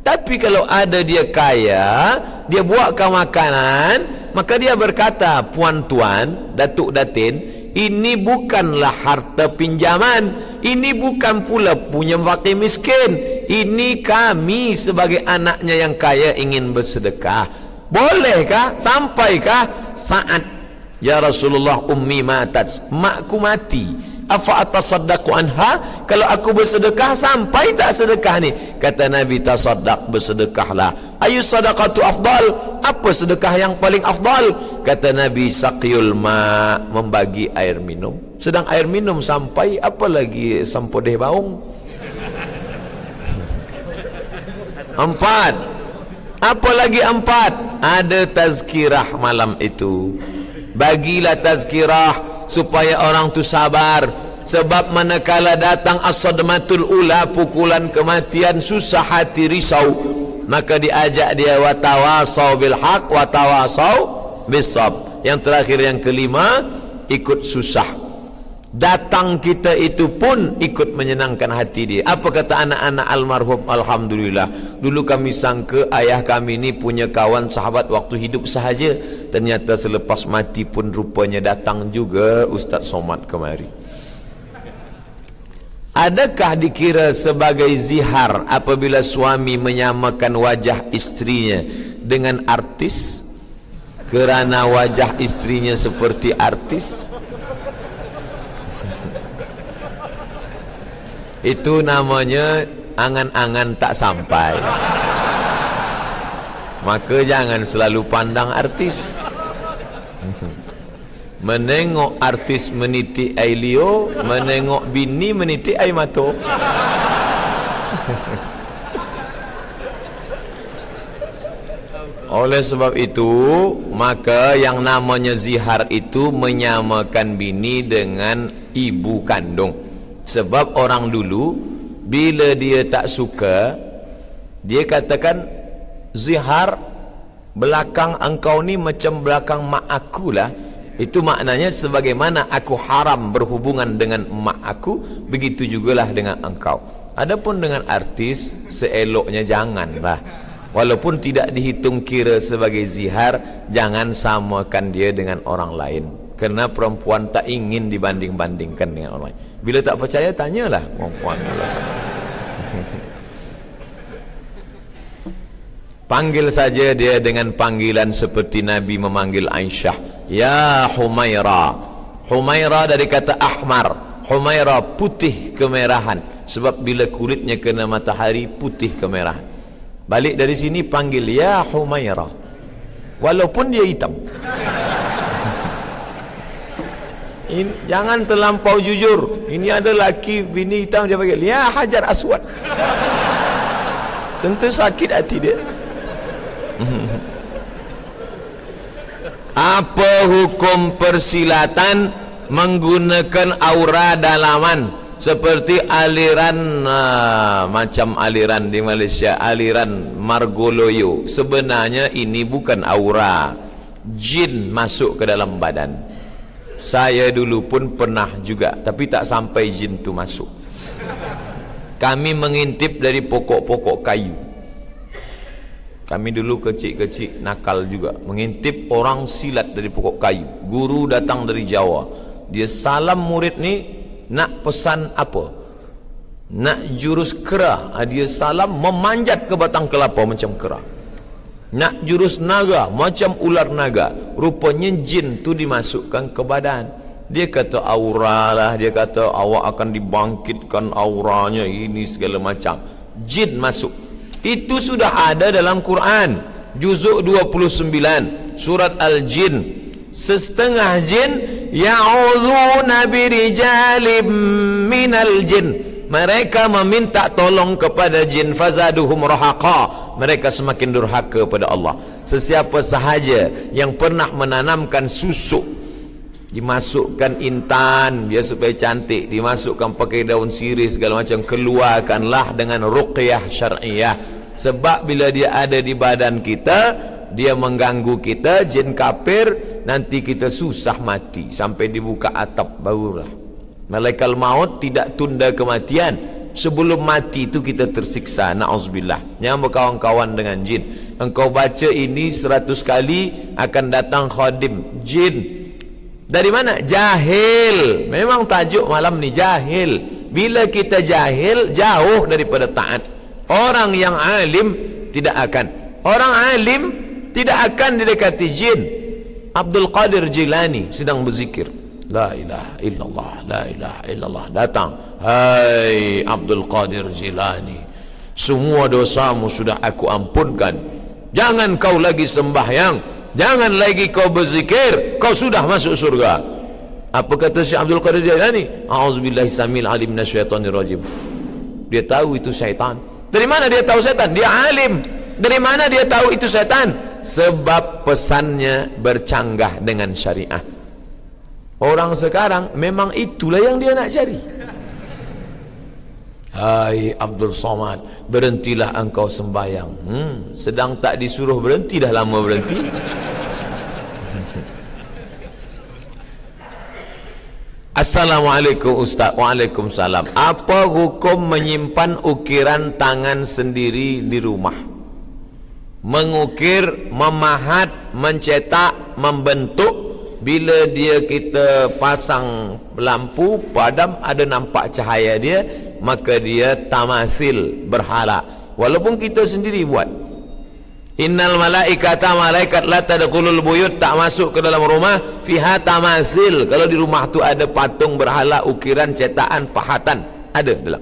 Tapi kalau ada dia kaya, dia buatkan makanan, maka dia berkata, puan tuan, datuk datin, ini bukanlah harta pinjaman, ini bukan pula punya fakir miskin, ini kami sebagai anaknya yang kaya ingin bersedekah. Bolehkah? Sampaikah? Saat ya Rasulullah, ummi matat, makku mati, afa atasaddaqu anha, kalau aku bersedekah sampai tak sedekah ni? Kata Nabi, tasaddaq, bersedekahlah. Ayu sadaqatu afdal, apa sedekah yang paling afdal? Kata Nabi, saqiyul ma, membagi air minum. Sedang air minum sampai, apa lagi sampodeh baung. 4, apa lagi 4? Ada tazkirah malam itu. Bagilah tazkirah supaya orang tu sabar. Sebab manakala datang as-sadmatul ula, pukulan kematian, susah hati, risau, maka diajak dia watawasau bil haq watawasau bisab. Yang terakhir, yang kelima, ikut susah. Datang kita itu pun ikut menyenangkan hati dia. Apa kata anak-anak almarhum? Alhamdulillah, dulu kami sangka ayah kami ni punya kawan sahabat waktu hidup sahaja, ternyata selepas mati pun rupanya datang juga Ustaz Somad kemari. Adakah dikira sebagai zihar apabila suami menyamakan wajah istrinya dengan artis kerana wajah istrinya seperti artis? Itu namanya angan-angan tak sampai. Maka jangan selalu pandang artis. Menengok artis meniti air liur, menengok bini meniti air mata. Oleh sebab itu, maka yang namanya zihar itu menyamakan bini dengan ibu kandung. Sebab orang dulu bila dia tak suka, dia katakan, zihar, belakang engkau ni macam belakang mak aku lah. Itu maknanya sebagaimana aku haram berhubungan dengan mak aku, begitu jugalah dengan engkau. Adapun dengan artis, seeloknya janganlah. Walaupun tidak dihitung kira sebagai zihar, jangan samakan dia dengan orang lain. Kerana perempuan tak ingin dibanding-bandingkan dengan orang lain. Bila tak percaya, tanyalah perempuan. Panggil saja dia dengan panggilan seperti Nabi memanggil Aisyah, ya Humaira. Humaira dari kata ahmar. Humaira putih kemerahan. Sebab bila kulitnya kena matahari, putih kemerahan. Balik dari sini panggil ya Humaira, walaupun dia hitam. Jangan terlampau jujur. Ini ada laki bini hitam, dia panggil ya Hajar Aswad. Tentu sakit hati dia. Apa hukum persilatan menggunakan aura dalaman seperti aliran macam aliran di Malaysia, aliran Margoloyo? Sebenarnya ini bukan aura, jin masuk ke dalam badan. Saya dulu pun pernah juga, tapi tak sampai jin tu masuk. Kami mengintip dari pokok-pokok kayu. Kami dulu kecil-kecil nakal juga, mengintip orang silat dari pokok kayu. Guru datang dari Jawa, dia salam murid ni, nak pesan apa? Nak jurus kera, dia salam memanjat ke batang kelapa macam kera. Nak jurus naga, macam ular naga. Rupanya jin tu dimasukkan ke badan. Dia kata aura lah, dia kata awak akan dibangkitkan auranya, ini segala macam. Jin masuk. Itu sudah ada dalam Quran, juzuk 29 surat Al-Jin. Setengah jin ya'udzuuna birijalim minal jin, mereka meminta tolong kepada jin, fazaduhum rahaqa, mereka semakin durhaka pada Allah. Sesiapa sahaja yang pernah menanamkan susuk, dimasukkan intan biar supaya cantik, dimasukkan pakai daun sirih segala macam, keluarkanlah dengan ruqyah syar'iyah. Sebab bila dia ada di badan kita, dia mengganggu kita, jin kafir, nanti kita susah mati sampai dibuka atap barulah Malaikat maut tidak tunda kematian. Sebelum mati itu kita tersiksa, na'udzubillah. Yang berkawan-kawan dengan jin, engkau baca ini 100 kali akan datang khadim jin. Dari mana? Jahil. Memang tajuk malam ni jahil. Bila kita jahil, jauh daripada taat. Orang yang alim tidak akan. Orang alim tidak akan didekati jin. Abdul Qadir Jilani sedang berzikir, la ilaha illallah, la ilaha illallah. Datang, hai Abdul Qadir Jilani, semua dosamu sudah aku ampunkan. Jangan kau lagi sembahyang, jangan lagi kau berzikir, kau sudah masuk surga. Apa kata Syekh Abdul Qadir Jilani? A'udzubillahi samil alim minasyaitonir rajim. Dia tahu itu syaitan. Dari mana dia tahu syaitan? Dia alim. Dari mana dia tahu itu syaitan? Sebab pesannya bercanggah dengan syariah. Orang sekarang memang itulah yang dia nak cari. Hai Abdul Somad, berhentilah engkau sembahyang. Sedang tak disuruh berhenti, dah lama berhenti. Assalamualaikum Ustaz. Waalaikumsalam. Apa hukum menyimpan ukiran tangan sendiri di rumah? Mengukir, memahat, mencetak, membentuk. Bila dia kita pasang lampu padam, ada nampak cahaya dia, maka dia tamathil, berhala. Walaupun kita sendiri buat. Innal malaikata, malaikat la tadkhulul buyut, tak masuk ke dalam rumah fiha tamathil. Kalau di rumah tu ada patung berhala, ukiran, cetakan, pahatan, ada dalam.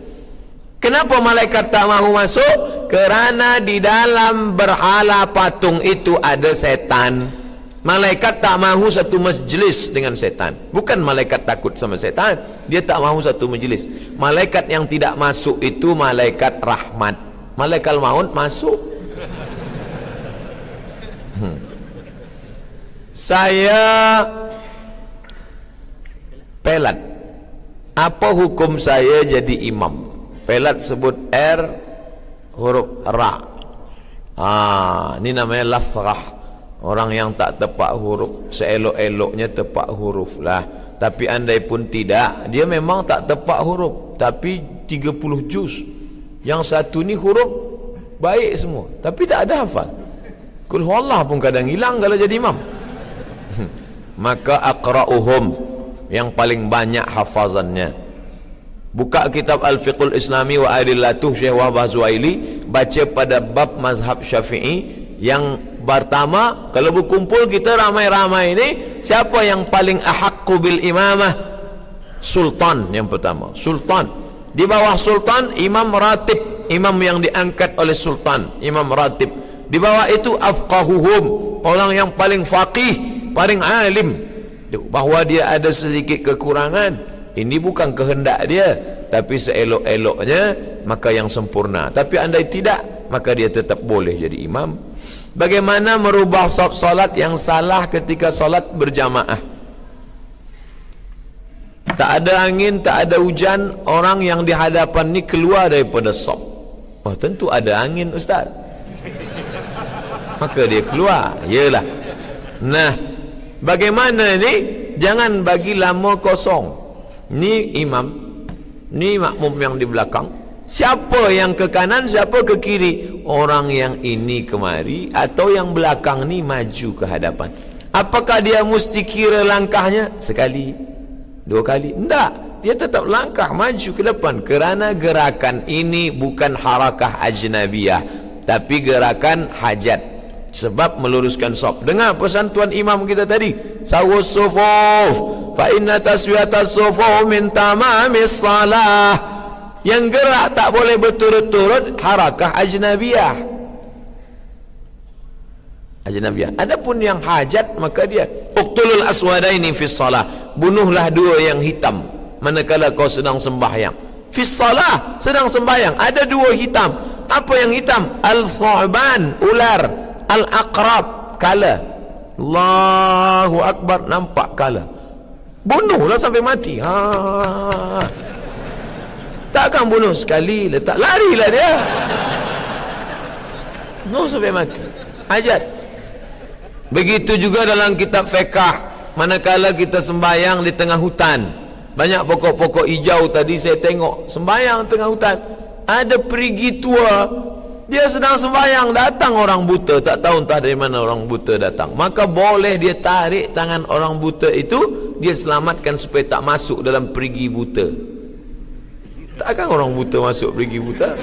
Kenapa malaikat tak mahu masuk? Kerana di dalam berhala patung itu ada setan. Malaikat tak mahu satu majlis dengan setan. Bukan malaikat takut sama setan, dia tak mahu satu majlis. Malaikat yang tidak masuk itu malaikat rahmat. Malaikat maut masuk. Saya pelat. Apa hukum saya jadi imam? Pelat sebut R, huruf Ra. Ini namanya lafrah. Orang yang tak tepat huruf, seelok-eloknya tepat huruf lah. Tapi andai pun tidak, dia memang tak tepat huruf, tapi 30 juz. Yang satu ni huruf baik semua, tapi tak ada hafal. Qul huwallah pun kadang hilang kalau jadi imam. Maka aqra'uhum, yang paling banyak hafazannya. Buka kitab Al-Fiqhul Islami wa Adillatuh Syekh Wahbah Zuhaili, baca pada bab mazhab Syafi'i. Yang pertama, kalau berkumpul kita ramai-ramai ini, siapa yang paling ahaqqu bil imamah? Sultan yang pertama, sultan. Di bawah sultan, imam ratib, imam yang diangkat oleh sultan, imam ratib. Di bawah itu afqahuhum, orang yang paling faqih, paling alim. Bahawa dia ada sedikit kekurangan, ini bukan kehendak dia, tapi seelok-eloknya maka yang sempurna. Tapi andai tidak, maka dia tetap boleh jadi imam. Bagaimana merubah saf salat yang salah ketika salat berjamaah? Tak ada angin, tak ada hujan, orang yang di hadapan ni keluar daripada saf. Oh, tentu ada angin ustaz. Maka dia keluar. Yalah. Nah, bagaimana ni? Jangan bagi lama kosong. Ni imam, ni makmum yang di belakang. Siapa yang ke kanan, siapa ke kiri? Orang yang ini kemari, atau yang belakang ni maju ke hadapan. Apakah dia mesti kira langkahnya sekali, dua kali? Tidak, dia tetap langkah maju ke depan. Kerana gerakan ini bukan harakah ajnabiyah, tapi gerakan hajat. Sebab meluruskan saf. Dengar pesan tuan imam kita tadi, sawus sufuf fa inna taswiyatas sufuf min tamamis salah. Yang gerak tak boleh berturut-turut, harakah ajnabiyah. Ajnabiyah. Adapun yang hajat, maka dia uqtulul aswadaini fis salah, bunuhlah dua yang hitam manakala kau sedang sembahyang. Fis salah, sedang sembahyang, ada dua hitam. Apa yang hitam? Al-thu'ban, ular. Al-aqrab, kala. Allahu Akbar, nampak kala. Bunuhlah sampai mati. Takkan bunuh sekali letak, larilah dia. Bunuh sampai mati. Hajat. Begitu juga dalam kitab fiqh, manakala kita sembahyang di tengah hutan, banyak pokok-pokok hijau tadi saya tengok sembahyang tengah hutan. Ada perigi tua, dia sedang sembahyang, datang orang buta, tak tahu entah dari mana orang buta datang. Maka boleh dia tarik tangan orang buta itu, dia selamatkan supaya tak masuk dalam perigi buta. Takkan orang buta masuk perigi buta?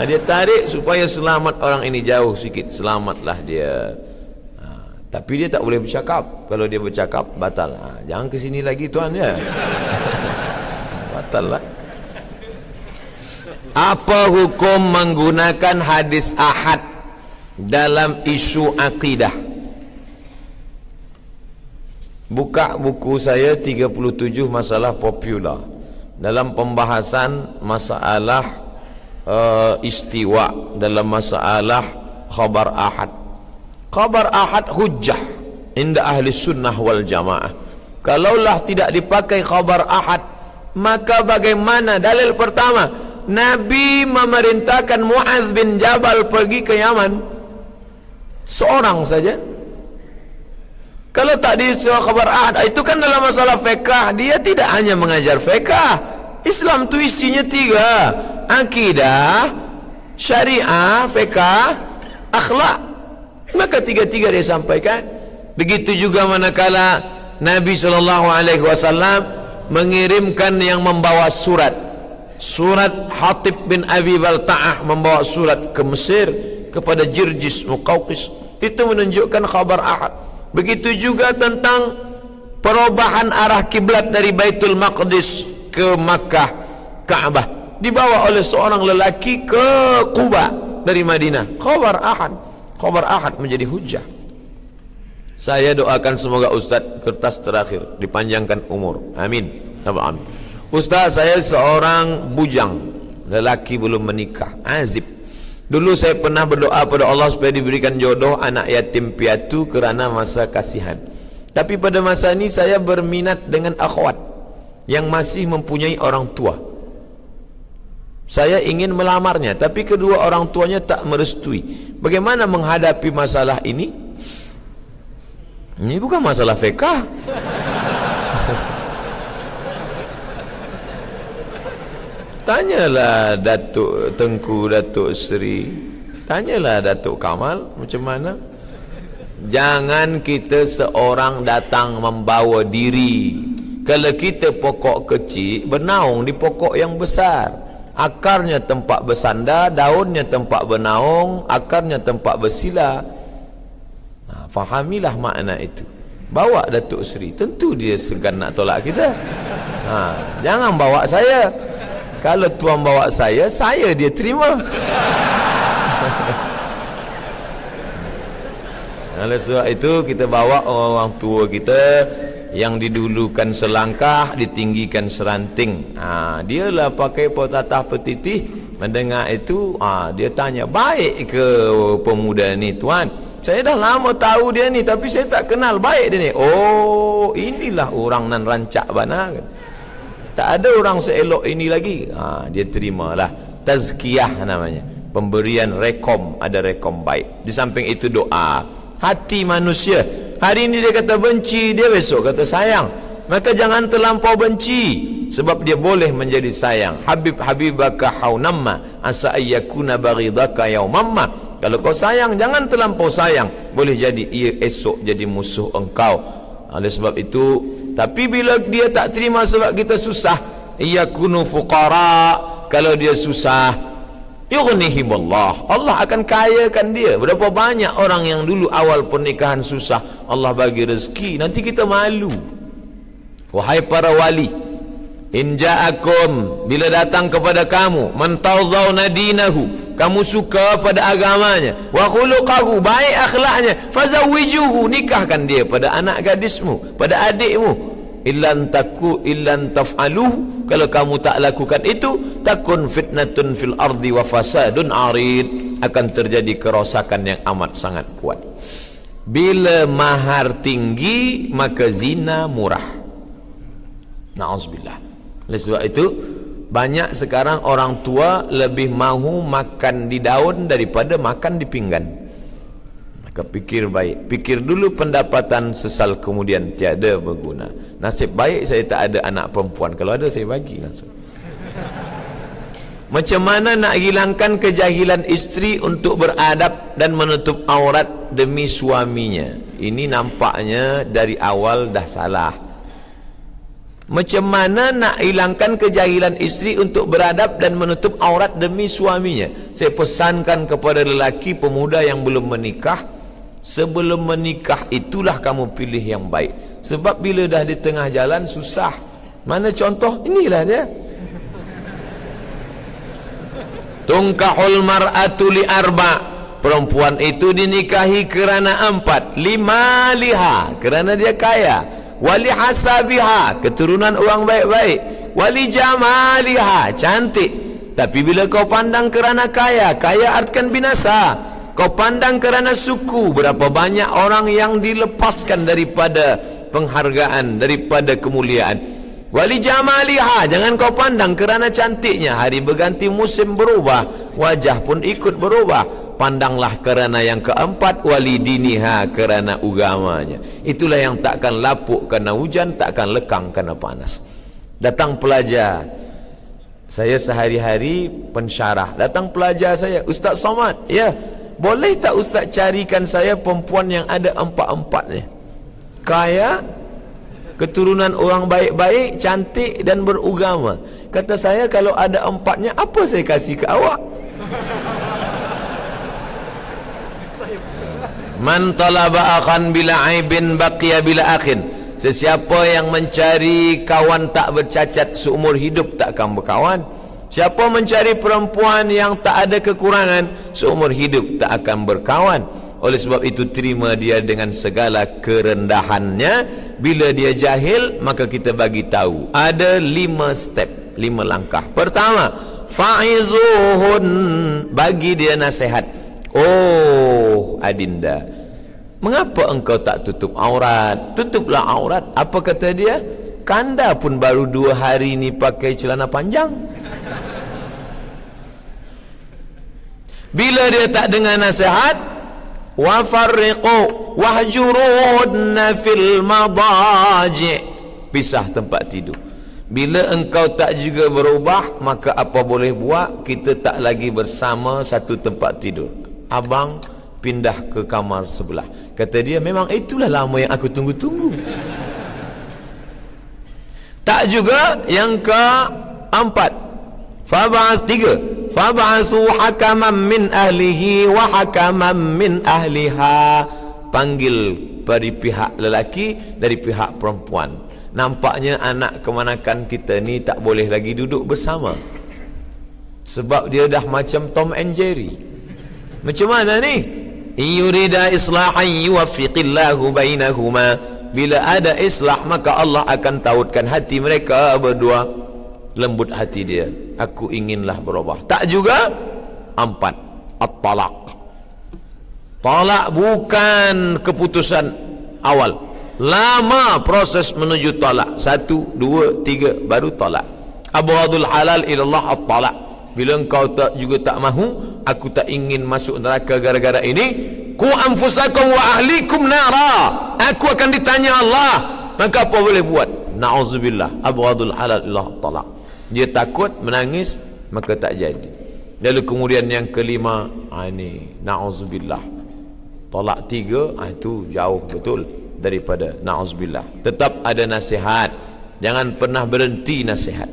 Dia tarik supaya selamat orang ini, jauh sikit, selamatlah dia. Tapi dia tak boleh bercakap. Kalau dia bercakap, batal. Jangan ke sini lagi tuan ya. Batal lah. Apa hukum menggunakan hadis ahad dalam isu akidah? Buka buku saya 37 masalah popular dalam pembahasan masalah istiwa, dalam masalah khabar ahad. Khabar ahad hujjah inda ahli sunnah wal jamaah. Kalaulah tidak dipakai khabar ahad, maka bagaimana? Dalil pertama, Nabi memerintahkan Muaz bin Jabal pergi ke Yaman seorang saja. Kalau tak disuruh khabar ahad, itu kan dalam masalah fiqh. Dia tidak hanya mengajar fiqh. Islam tu isinya 3: akidah, syariah, fiqh, akhlak. Maka 3-3 dia sampaikan. Begitu juga manakala Nabi SAW mengirimkan yang membawa surat Hatib bin Abi Balta'ah membawa surat ke Mesir kepada Jirjis Muqawqis, itu menunjukkan khabar ahad. Begitu juga tentang perubahan arah kiblat dari Baitul Maqdis ke Makkah, Ka'bah, dibawa oleh seorang lelaki ke Quba dari Madinah. Khabar ahad. Khabar ahad menjadi hujjah. Saya doakan semoga Ustaz kertas terakhir dipanjangkan umur. Amin. Amin. Ustaz, saya seorang bujang, lelaki belum menikah, azib. Dulu saya pernah berdoa pada Allah supaya diberikan jodoh anak yatim piatu kerana masa kasihan. Tapi pada masa ini saya berminat dengan akhwat yang masih mempunyai orang tua. Saya ingin melamarnya, tapi kedua orang tuanya tak merestui. Bagaimana menghadapi masalah ini? Ini bukan masalah fiqh. Tanyalah Datuk Tengku, Datuk Seri, tanyalah Datuk Kamal macam mana. Jangan kita seorang datang membawa diri. Kalau kita pokok kecil, bernaung di pokok yang besar. Akarnya tempat bersandar, daunnya tempat bernaung, akarnya tempat bersila. Fahamilah makna itu. Bawa Datuk Seri, tentu dia segan nak tolak kita. Jangan bawa saya. Kalau tuan bawa saya dia terima. Oleh sebab itu kita bawa orang tua kita yang didulukan selangkah, ditinggikan seranting. Dialah pakai potatah petitih. Mendengar itu, dia tanya, baik ke pemuda ni tuan? Saya dah lama tahu dia ni, tapi saya tak kenal baik dia ni. Oh, inilah orang nan rancak bana. Tak ada orang seelok ini lagi. Dia terimalah. Tazkiyah namanya, pemberian rekom, ada rekom baik. Di samping itu doa. Hati manusia, hari ini dia kata benci, dia besok kata sayang. Maka jangan terlampau benci, sebab dia boleh menjadi sayang. Habibaka haunamma asa ayyakuna baghidaka yaumamma. Kalau kau sayang, jangan terlampau sayang, boleh jadi ia esok jadi musuh engkau. Oleh sebab itu, tapi bila dia tak terima sebab kita susah, yakunu fuqara, kalau dia susah, yughnihimullah, Allah akan kayakan dia. Berapa banyak orang yang dulu awal pernikahan susah, Allah bagi rezeki, nanti kita malu. Wahai para wali, in ja'akum, bila datang kepada kamu, man tawdhauna dinahu, kamu suka pada agamanya, wa khuluqahu, baik akhlaknya, fazawwijuhu, nikahkan dia pada anak gadismu, pada adikmu. Illan taf'aluhu, kalau kamu tak lakukan itu, takun fitnatun fil ardi wa fasadun arid, akan terjadi kerosakan yang amat sangat kuat. Bila mahar tinggi, maka zina murah. Na'udzubillah. Oleh sebab itu, banyak sekarang orang tua lebih mahu makan di daun daripada makan di pinggan. Maka pikir baik. Pikir dulu pendapatan, sesal kemudian tiada berguna. Nasib baik saya tak ada anak perempuan. Kalau ada saya bagi langsung. Macam mana nak hilangkan kejahilan isteri untuk beradab dan menutup aurat demi suaminya? Ini nampaknya dari awal dah salah. Macam mana nak hilangkan kejahilan isteri untuk beradab dan menutup aurat demi suaminya? Saya pesankan kepada lelaki pemuda yang belum menikah, sebelum menikah itulah kamu pilih yang baik. Sebab bila dah di tengah jalan susah. Mana contoh? Inilah dia. Tungkahul mar'atu li arba'. Perempuan itu dinikahi kerana 4. Lima liha, kerana dia kaya. Wali hasabiha, keturunan orang baik-baik. Wali jamaliha, cantik. Tapi bila kau pandang kerana kaya, kaya artikan binasa. Kau pandang kerana suku, berapa banyak orang yang dilepaskan daripada penghargaan, daripada kemuliaan. Wali jamaliha, jangan kau pandang kerana cantiknya. Hari berganti, musim berubah, wajah pun ikut berubah. Pandanglah kerana yang keempat, wali diniha, kerana agamanya. Itulah yang takkan lapuk kerana hujan, takkan lekang kerana panas. Datang pelajar, saya sehari-hari pensyarah. Datang pelajar saya, Ustaz Somad, ya, boleh tak Ustaz carikan saya perempuan yang ada 4-4 ni? Kaya, keturunan orang baik-baik, cantik dan beragama. Kata saya, kalau ada 4-nya, apa saya kasih ke awak? Man talaba akhan bila aibin baqiya bila akhin. Sesiapa yang mencari kawan tak bercacat seumur hidup takkan berkawan. Siapa mencari perempuan yang tak ada kekurangan seumur hidup tak akan berkawan. Oleh sebab itu terima dia dengan segala kerendahannya. Bila dia jahil, maka kita bagi tahu ada 5 step, 5 langkah. Pertama, fa'izuhun, bagi dia nasihat. Oh adinda, mengapa engkau tak tutup aurat? Tutuplah aurat. Apa kata dia? Kanda pun baru 2 hari ni pakai celana panjang. Bila dia tak dengar nasihat, wa farriqu wahjurunna fil madaji', pisah tempat tidur. Bila engkau tak juga berubah, maka apa boleh buat? Kita tak lagi bersama satu tempat tidur. Abang pindah ke kamar sebelah. Kata dia, memang itulah lama yang aku tunggu-tunggu. Tak juga. Yang keempat, fab'asu hakaman min ahlihi wa hakaman min ahliha. Panggil dari pihak lelaki, dari pihak perempuan. Nampaknya anak kemanakan kita ni tak boleh lagi duduk bersama. Sebab dia dah macam Tom and Jerry. Macam mana ni? Yurida islahan yuwaffiqillahu bainahuma. Bila ada islah, maka Allah akan tautkan hati mereka berdua. Lembut hati dia. Aku inginlah berubah. Tak juga. 4, at-talaq. Talak bukan keputusan awal. Lama proses menuju talak. 1, 2, 3 baru talak. Abghadul halal ilallah at-talaq. Bila engkau tak mahu, aku tak ingin masuk neraka gara-gara ini, ku anfusakum wa ahlikum nara. Aku akan ditanya Allah. Maka apa boleh buat? Na'udzubillah. Abghadul halal ilallah at-talaq. Dia takut, menangis, maka tak jadi. Lalu kemudian yang kelima, ini na'udzubillah. Talak 3, itu jauh betul daripada na'udzubillah. Tetap ada nasihat. Jangan pernah berhenti nasihat.